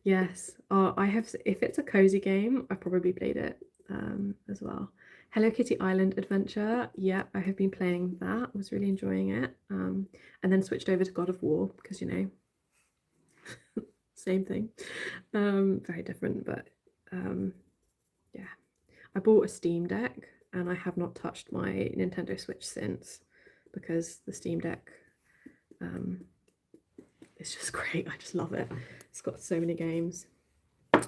Yes. I have, if it's a cozy game, I've probably played it as well. Hello Kitty Island Adventure. Yeah, I have been playing that. Was really enjoying it. And then switched over to God of War because, you know, same thing. Very different, but yeah. I bought a Steam Deck and I have not touched my Nintendo Switch since because the Steam Deck it's just great. I just love it. It's got so many games.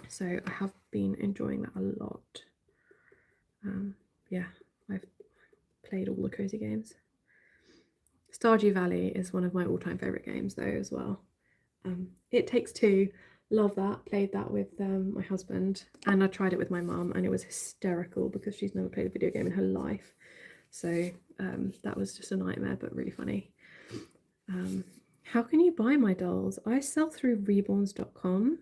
So I have been enjoying that a lot. Yeah, I've played all the cozy games. Stardew Valley is one of my all-time favourite games though as well. It Takes Two, love that. Played that with my husband and I tried it with my mum and it was hysterical because she's never played a video game in her life. So that was just a nightmare but really funny. How can you buy my dolls? I sell through reborns.com.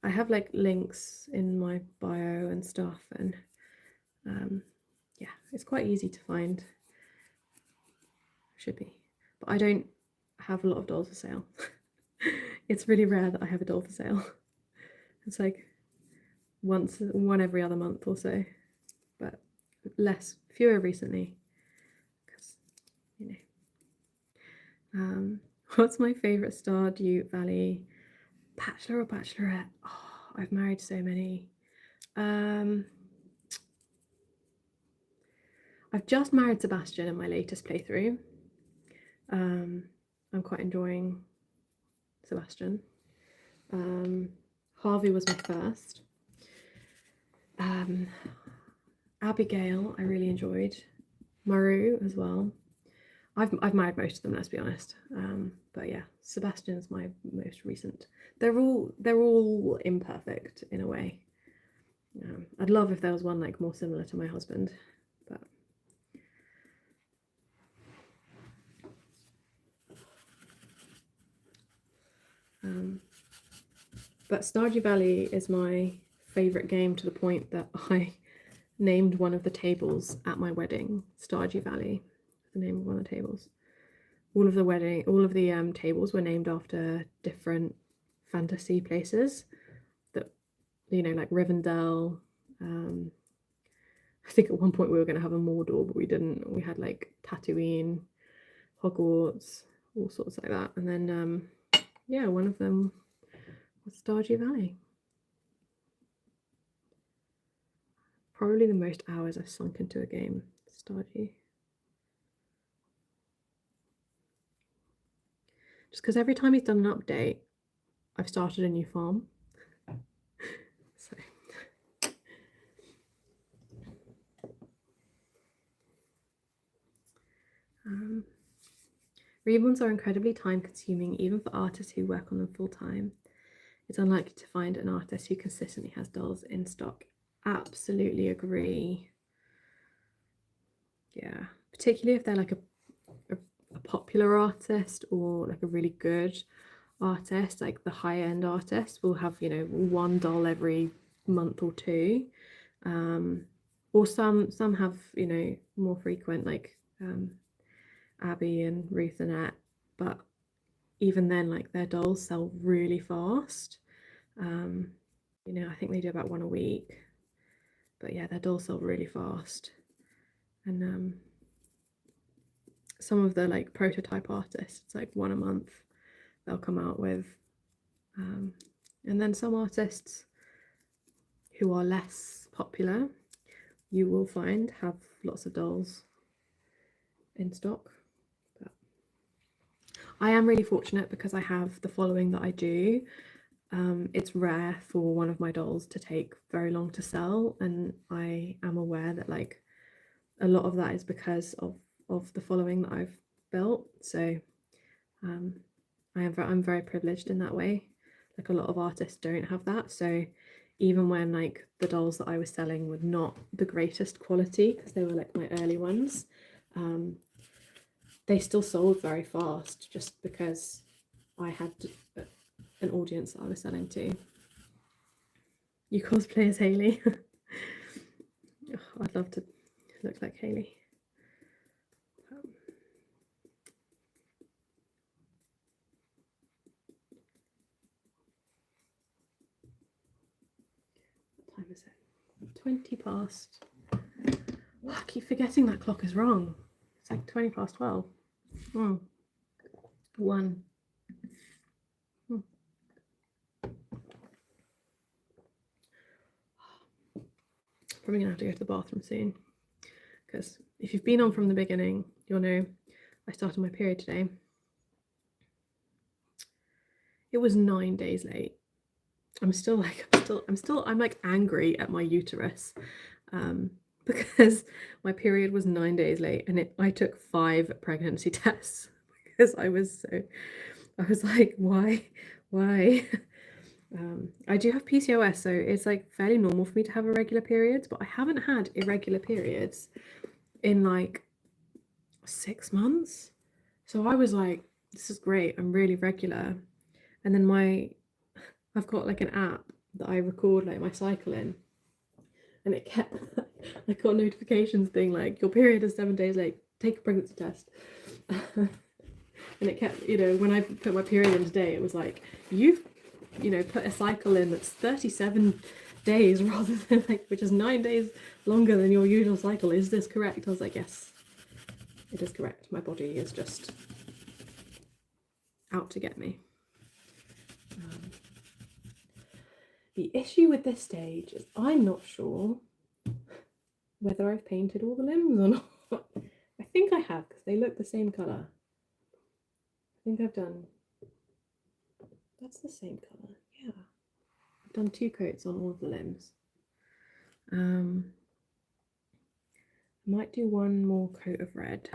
I have like links in my bio and stuff and yeah, it's quite easy to find. Should be. But I don't have a lot of dolls for sale. It's really rare that I have a doll for sale. It's like one every other month or so, but fewer recently because, you know. What's my favourite Stardew Valley? Bachelor or Bachelorette? Oh, I've married so many. I've just married Sebastian in my latest playthrough. I'm quite enjoying Sebastian. Harvey was my first. Abigail I really enjoyed. Maru as well. I've married most of them, let's be honest. But yeah, Sebastian's my most recent. They're all imperfect in a way. I'd love if there was one like more similar to my husband, but Stardew Valley is my favourite game to the point that I named one of the tables at my wedding Stardew Valley, the name of one of the tables. All of the tables were named after different fantasy places that, you know, like Rivendell. I think at one point we were going to have a Mordor, but we didn't. We had like Tatooine, Hogwarts, all sorts like that. And then, yeah, one of them was Stardew Valley. Probably the most hours I've sunk into a game, Stardew. Just because every time he's done an update, I've started a new farm. So. Reborns are incredibly time consuming, even for artists who work on them full time. It's unlikely to find an artist who consistently has dolls in stock. Absolutely agree. Yeah, particularly if they're like a popular artist or like a really good artist, like the high-end artists will have, you know, one doll every month or two. Or some have, you know, more frequent, like Abby and Ruth Annette, but even then, like their dolls sell really fast. You know, I think they do about one a week, but yeah, their dolls sell really fast. And some of the like prototype artists, like one a month, they'll come out with. And then some artists who are less popular, you will find have lots of dolls in stock. But I am really fortunate because I have the following that I do. It's rare for one of my dolls to take very long to sell, and I am aware that like a lot of that is because of the following that I've built. So I'm very privileged in that way. Like a lot of artists don't have that. So even when like the dolls that I was selling were not the greatest quality because they were like my early ones, they still sold very fast just because I had an audience that I was selling to. You cosplay as Hayley. Oh, I'd love to look like Hayley. What time is it? 20 past. Oh, I keep forgetting that clock is wrong. It's like 20 past 12. 1. Probably gonna have to go to the bathroom soon, because if you've been on from the beginning, you'll know I started my period today. It was 9 days late. I'm like angry at my uterus, because my period was 9 days late, and I took 5 pregnancy tests because I was like, why? I do have PCOS, so it's like fairly normal for me to have irregular periods, but I haven't had irregular periods in like 6 months. So I was like, this is great, I'm really regular. And then I've got like an app that I record like my cycle in, and it kept I got notifications being like, your period is 7 days late, take a pregnancy test. And it kept, when I put my period in today, it was like, you've put a cycle in that's 37 days rather than which is 9 days longer than your usual cycle. Is this correct? I was like, yes, it is correct. My body is just out to get me. The issue with this stage is I'm not sure whether I've painted all the limbs or not. I think I have, because they look the same colour. I think I've done... That's the same colour, yeah. I've done 2 coats on all of the limbs. I might do 1 more coat of red,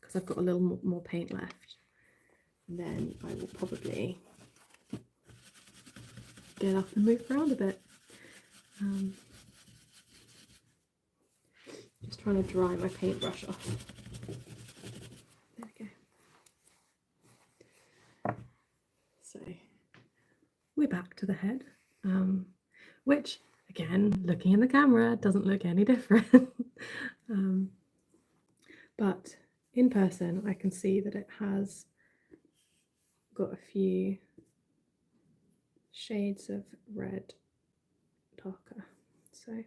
because I've got a little more paint left. And then I will probably get up and move around a bit. Just trying to dry my paintbrush off. There we go. So we're back to the head, which again, looking in the camera, doesn't look any different. But in person, I can see that it has got a few shades of red darker, so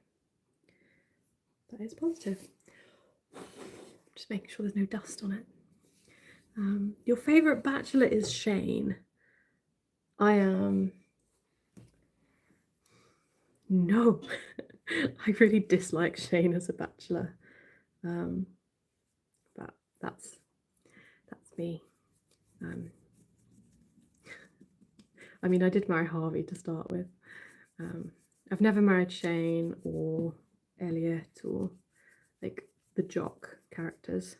that is positive. Just making sure there's no dust on it. Your favourite bachelor is Shane. I am... No, I really dislike Shane as a bachelor, but that's me. I mean, I did marry Harvey to start with. I've never married Shane or Elliot or like the jock characters.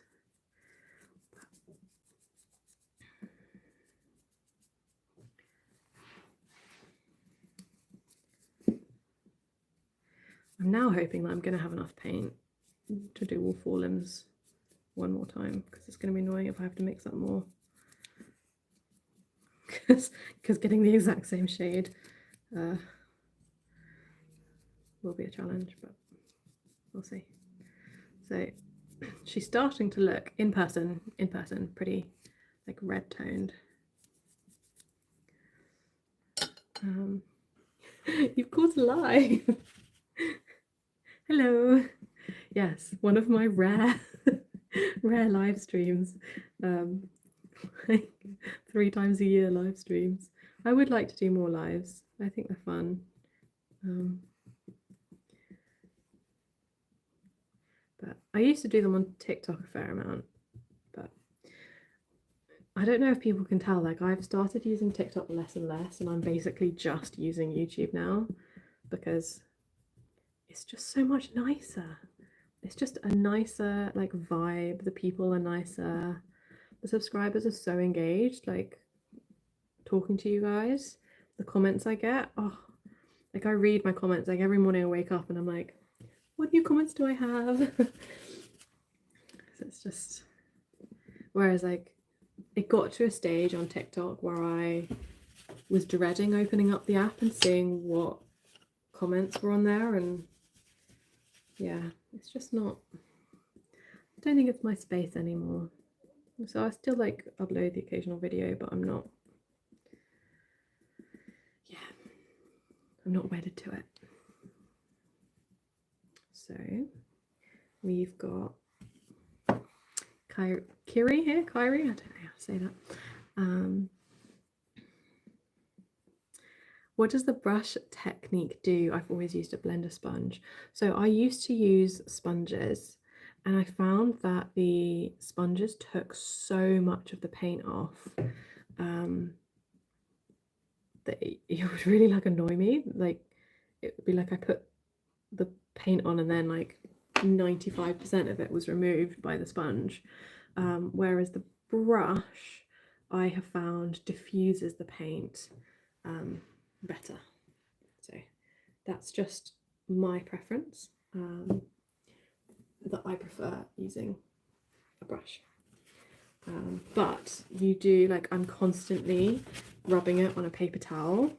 I'm now hoping that I'm going to have enough paint to do all 4 limbs one more time, because it's going to be annoying if I have to mix up more. Because getting the exact same shade will be a challenge, but we'll see. So she's starting to look in person pretty like red toned. You've caught a live. Hello. Yes, one of my rare live streams. 3 times a year live streams. I would like to do more lives. I think they're fun. But I used to do them on TikTok a fair amount, but I don't know if people can tell, like I've started using TikTok less and less, and I'm basically just using YouTube now because it's just so much nicer. It's just a nicer like vibe. The people are nicer. The subscribers are so engaged, like talking to you guys. The comments I get, oh, like I read my comments like every morning I wake up and I'm like, what new comments do I have? So it's just, whereas like it got to a stage on TikTok where I was dreading opening up the app and seeing what comments were on there, and yeah, it's just not, I don't think it's my space anymore. So I still like upload the occasional video, but I'm not, yeah, I'm not wedded to it. So we've got Kyrie here, Kyrie, I don't know how to say that. What does the brush technique do? I've always used a blender sponge. So I used to use sponges, and I found that the sponges took so much of the paint off that it would really like annoy me. Like it would be like I put the paint on and then like 95% of it was removed by the sponge, whereas the brush I have found diffuses the paint better. So that's just my preference, that I prefer using a brush. But you do, like, I'm constantly rubbing it on a paper towel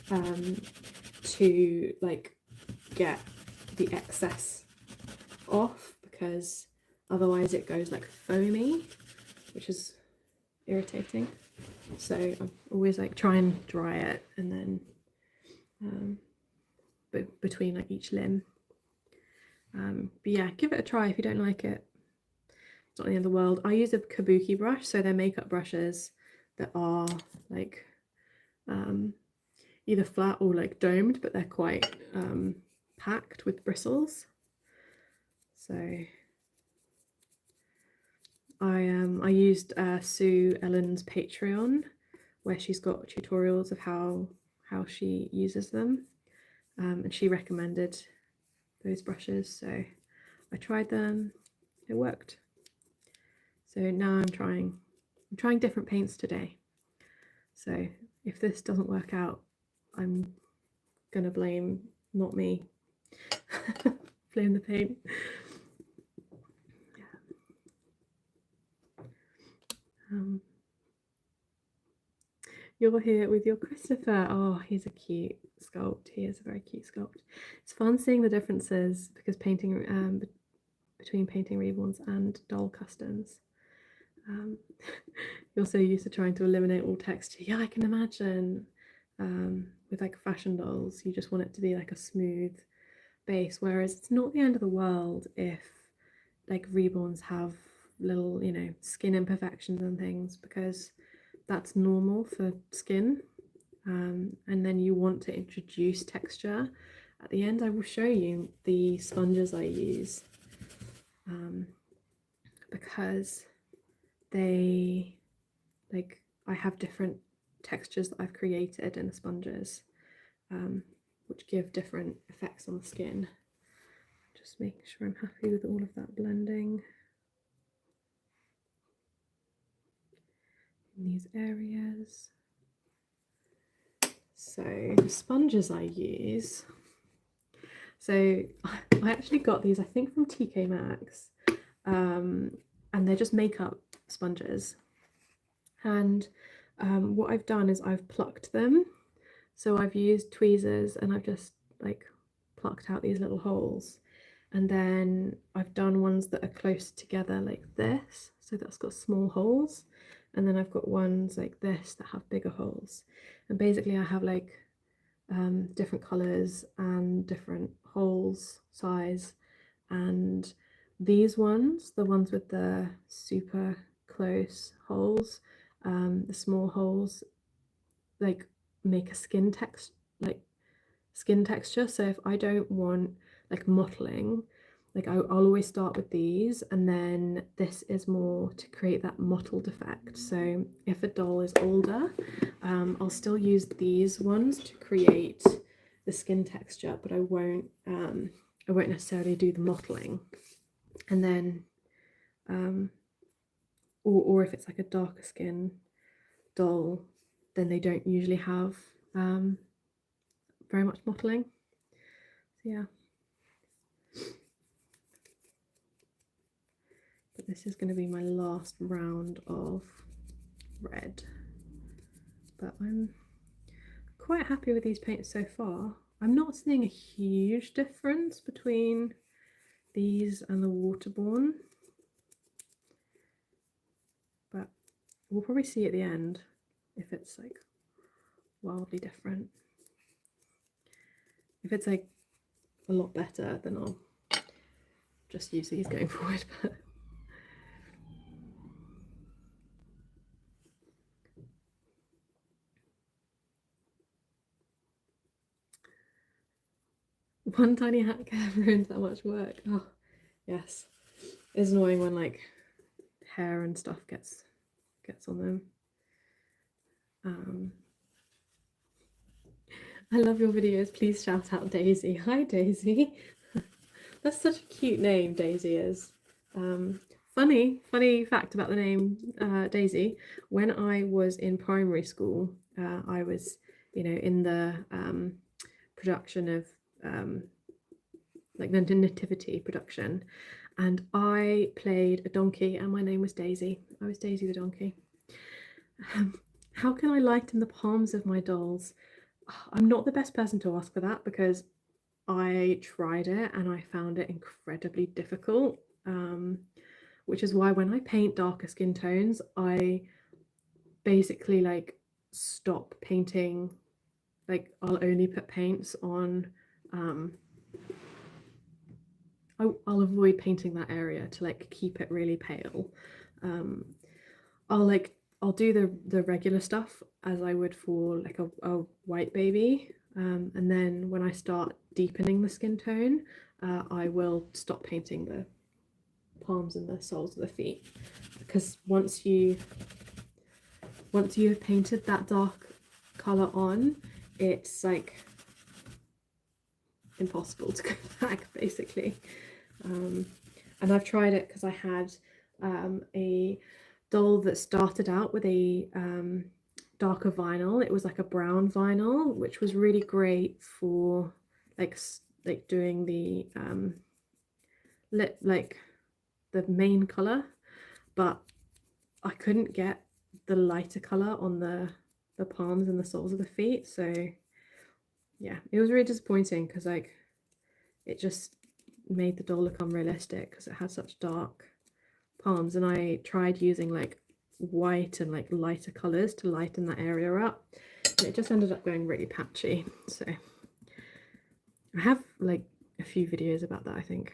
to like get the excess off, because otherwise it goes like foamy, which is irritating. So I'm always like try and dry it, and then between like each limb. But yeah, give it a try if you don't like it. It's not the end of the world. I use a kabuki brush, so they're makeup brushes that are like either flat or like domed, but they're quite packed with bristles. So I used Sue Ellen's Patreon, where she's got tutorials of how she uses them, and she recommended those brushes, so I tried them. It worked. So now I'm trying different paints today. So if this doesn't work out, I'm gonna blame not me. Blame the paint. You're here with your Christopher. Oh, he's a cute sculpt. He is a very cute sculpt. It's fun seeing the differences, because painting between painting Reborns and doll customs. You're so used to trying to eliminate all texture. Yeah, I can imagine. With like fashion dolls, you just want it to be like a smooth base, whereas it's not the end of the world if like Reborns have little, you know, skin imperfections and things, because that's normal for skin. And then you want to introduce texture at the end. I will show you the sponges I use, because they, like, I have different textures that I've created in the sponges, which give different effects on the skin. Just making sure I'm happy with all of that blending in these areas. So the sponges I use, so I actually got these, I think, from TK Maxx, and they're just makeup sponges. And what I've done is I've plucked them. So I've used tweezers and I've just like plucked out these little holes. And then I've done ones that are close together like this, so that's got small holes. And then I've got ones like this that have bigger holes. And basically I have like different colours and different holes size. And these ones, the ones with the super close holes, the small holes, like make a skin texture. So if I don't want like mottling, like I'll always start with these, and then this is more to create that mottled effect. So if a doll is older, I'll still use these ones to create the skin texture, but I won't necessarily do the mottling. And then or if it's like a darker skin doll, then they don't usually have very much mottling. So yeah. But this is going to be my last round of red. But I'm quite happy with these paints so far. I'm not seeing a huge difference between these and the Waterborne, but we'll probably see at the end if it's like wildly different. If it's like a lot better, then I'll just use these going forward. But one tiny hack ruins that much work. Oh, yes. It's annoying when like hair and stuff gets on them. I love your videos. Please shout out Daisy. Hi, Daisy. That's such a cute name, Daisy is. Funny fact about the name Daisy. When I was in primary school, I was, in the production of like the nativity production, and I played a donkey, and my name was Daisy. I was Daisy the donkey. How can I lighten the palms of my dolls? I'm not the best person to ask for that because I tried it and I found it incredibly difficult, which is why when I paint darker skin tones, I basically like stop painting. Like I'll only put paints on, I'll avoid painting that area to like keep it really pale. I'll do the regular stuff as I would for like a white baby, and then when I start deepening the skin tone, I will stop painting the palms and the soles of the feet, because once you have painted that dark color on, it's like impossible to go back basically. And I've tried it because I had a doll that started out with a darker vinyl. It was like a brown vinyl, which was really great for like doing the lip, like the main color, but I couldn't get the lighter color on the palms and the soles of the feet. So yeah, it was really disappointing because like it just made the doll look unrealistic because it had such dark palms, and I tried using like white and like lighter colors to lighten that area up, and it just ended up going really patchy. So I have like a few videos about that, I think,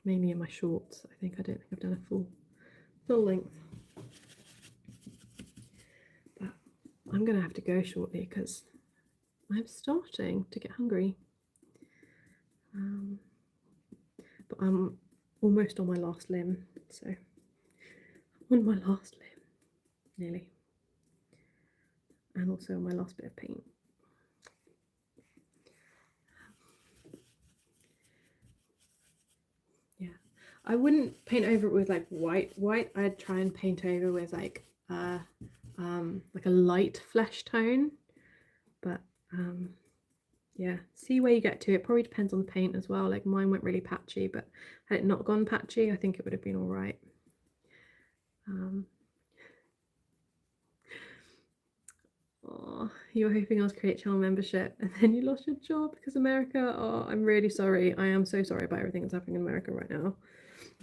mainly in my shorts. I don't think I've done a full length, but I'm gonna have to go shortly because I'm starting to get hungry. But I'm almost on my last limb, so on my last limb, nearly, and also on my last bit of paint. Yeah, I wouldn't paint over it with like white. I'd try and paint over with like a light flesh tone, but yeah, see where you get to. It probably depends on the paint as well. Like mine went really patchy, but had it not gone patchy, I think it would have been all right. Oh, you were hoping I was create channel membership and then you lost your job because America. Oh, I'm really sorry. I am so sorry about everything that's happening in America right now.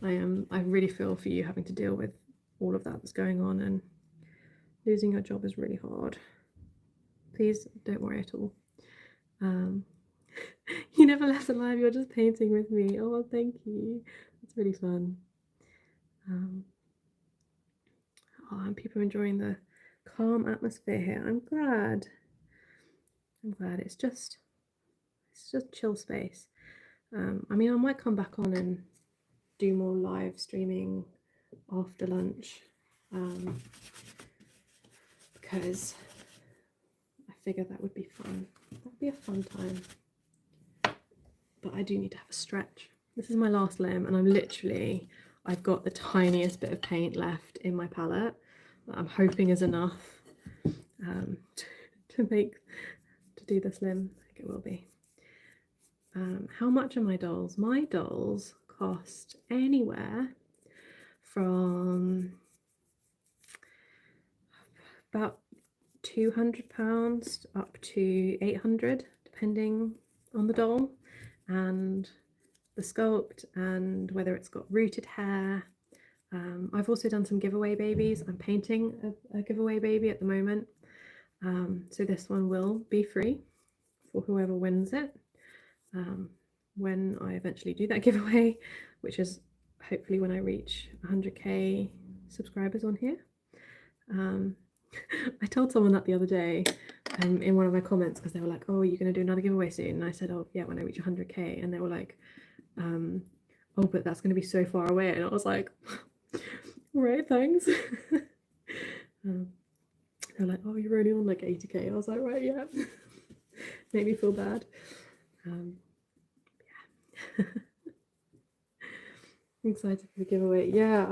I really feel for you having to deal with all of that that's going on, and losing your job is really hard. Please don't worry at all. You never left alive, you're just painting with me. Oh, thank you. It's really fun. And people are enjoying the calm atmosphere here. I'm glad. It's just chill space. I mean, I might come back on and do more live streaming after lunch, because I figure that would be fun. That'd be a fun time. But I do need to have a stretch. This is my last limb, and I've got the tiniest bit of paint left in my palette that I'm hoping is enough to do this limb. I think it will be. How much are my dolls? My dolls cost anywhere from about £200 up to 800 depending on the doll and the sculpt and whether it's got rooted hair. I've also done some giveaway babies. I'm painting a giveaway baby at the moment, so this one will be free for whoever wins it when I eventually do that giveaway, which is hopefully when I reach 100k subscribers on here. I told someone that the other day in one of my comments, because they were like, oh, are you going to do another giveaway soon? And I said, oh yeah, when I reach 100k. And they were like, oh, but that's going to be so far away. And I was like, all right, thanks. They're like, oh, you're only on like 80k. I was like, right, yeah. Made me feel bad. Yeah. I'm excited for the giveaway. Yeah,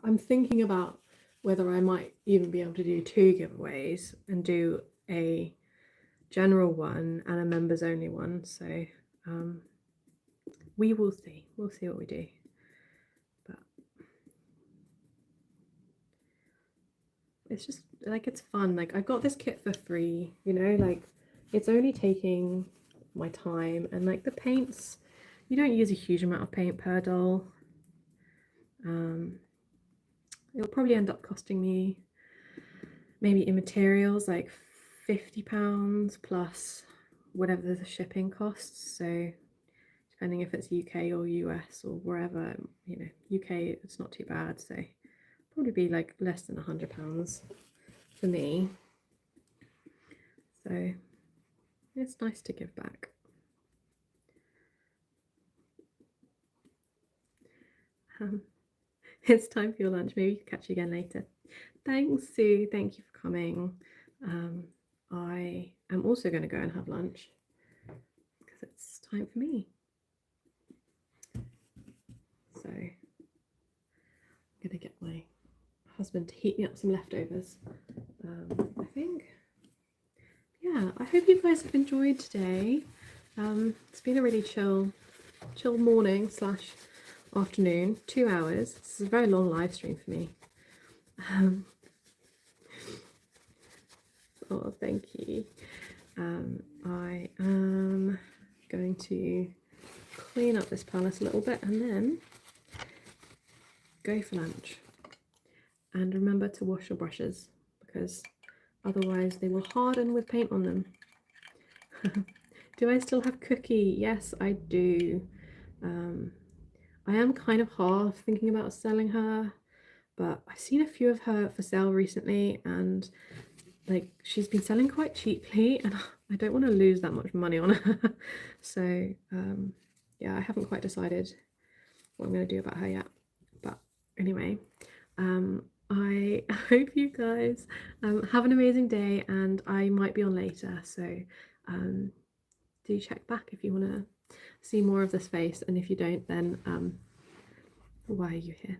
I'm thinking about whether I might even be able to do 2 giveaways and do a general one and a members only one. So we will see. We'll see what we do. But it's just like, it's fun. Like, I got this kit for free, you know, like it's only taking my time, and like the paints, you don't use a huge amount of paint per doll. It'll probably end up costing me maybe in materials like £50 plus whatever the shipping costs. So depending if it's UK or US or wherever, you know, UK it's not too bad, so probably be like less than £100 for me. So it's nice to give back. It's time for your lunch. Maybe we can catch you again later. Thanks, Sue. Thank you for coming. I am also going to go and have lunch because it's time for me. So I'm going to get my husband to heat me up some leftovers, I think. Yeah, I hope you guys have enjoyed today. It's been a really chill morning / afternoon, 2 hours. This is a very long live stream for me. Oh, thank you. I am going to clean up this palace a little bit and then go for lunch. And remember to wash your brushes, because otherwise they will harden with paint on them. Do I still have Cookie? Yes, I do. I am kind of half thinking about selling her, but I've seen a few of her for sale recently, and like she's been selling quite cheaply, and I don't want to lose that much money on her. So yeah, I haven't quite decided what I'm going to do about her yet. But anyway, I hope you guys have an amazing day, and I might be on later, so do check back if you want to see more of this face, and if you don't, then why are you here?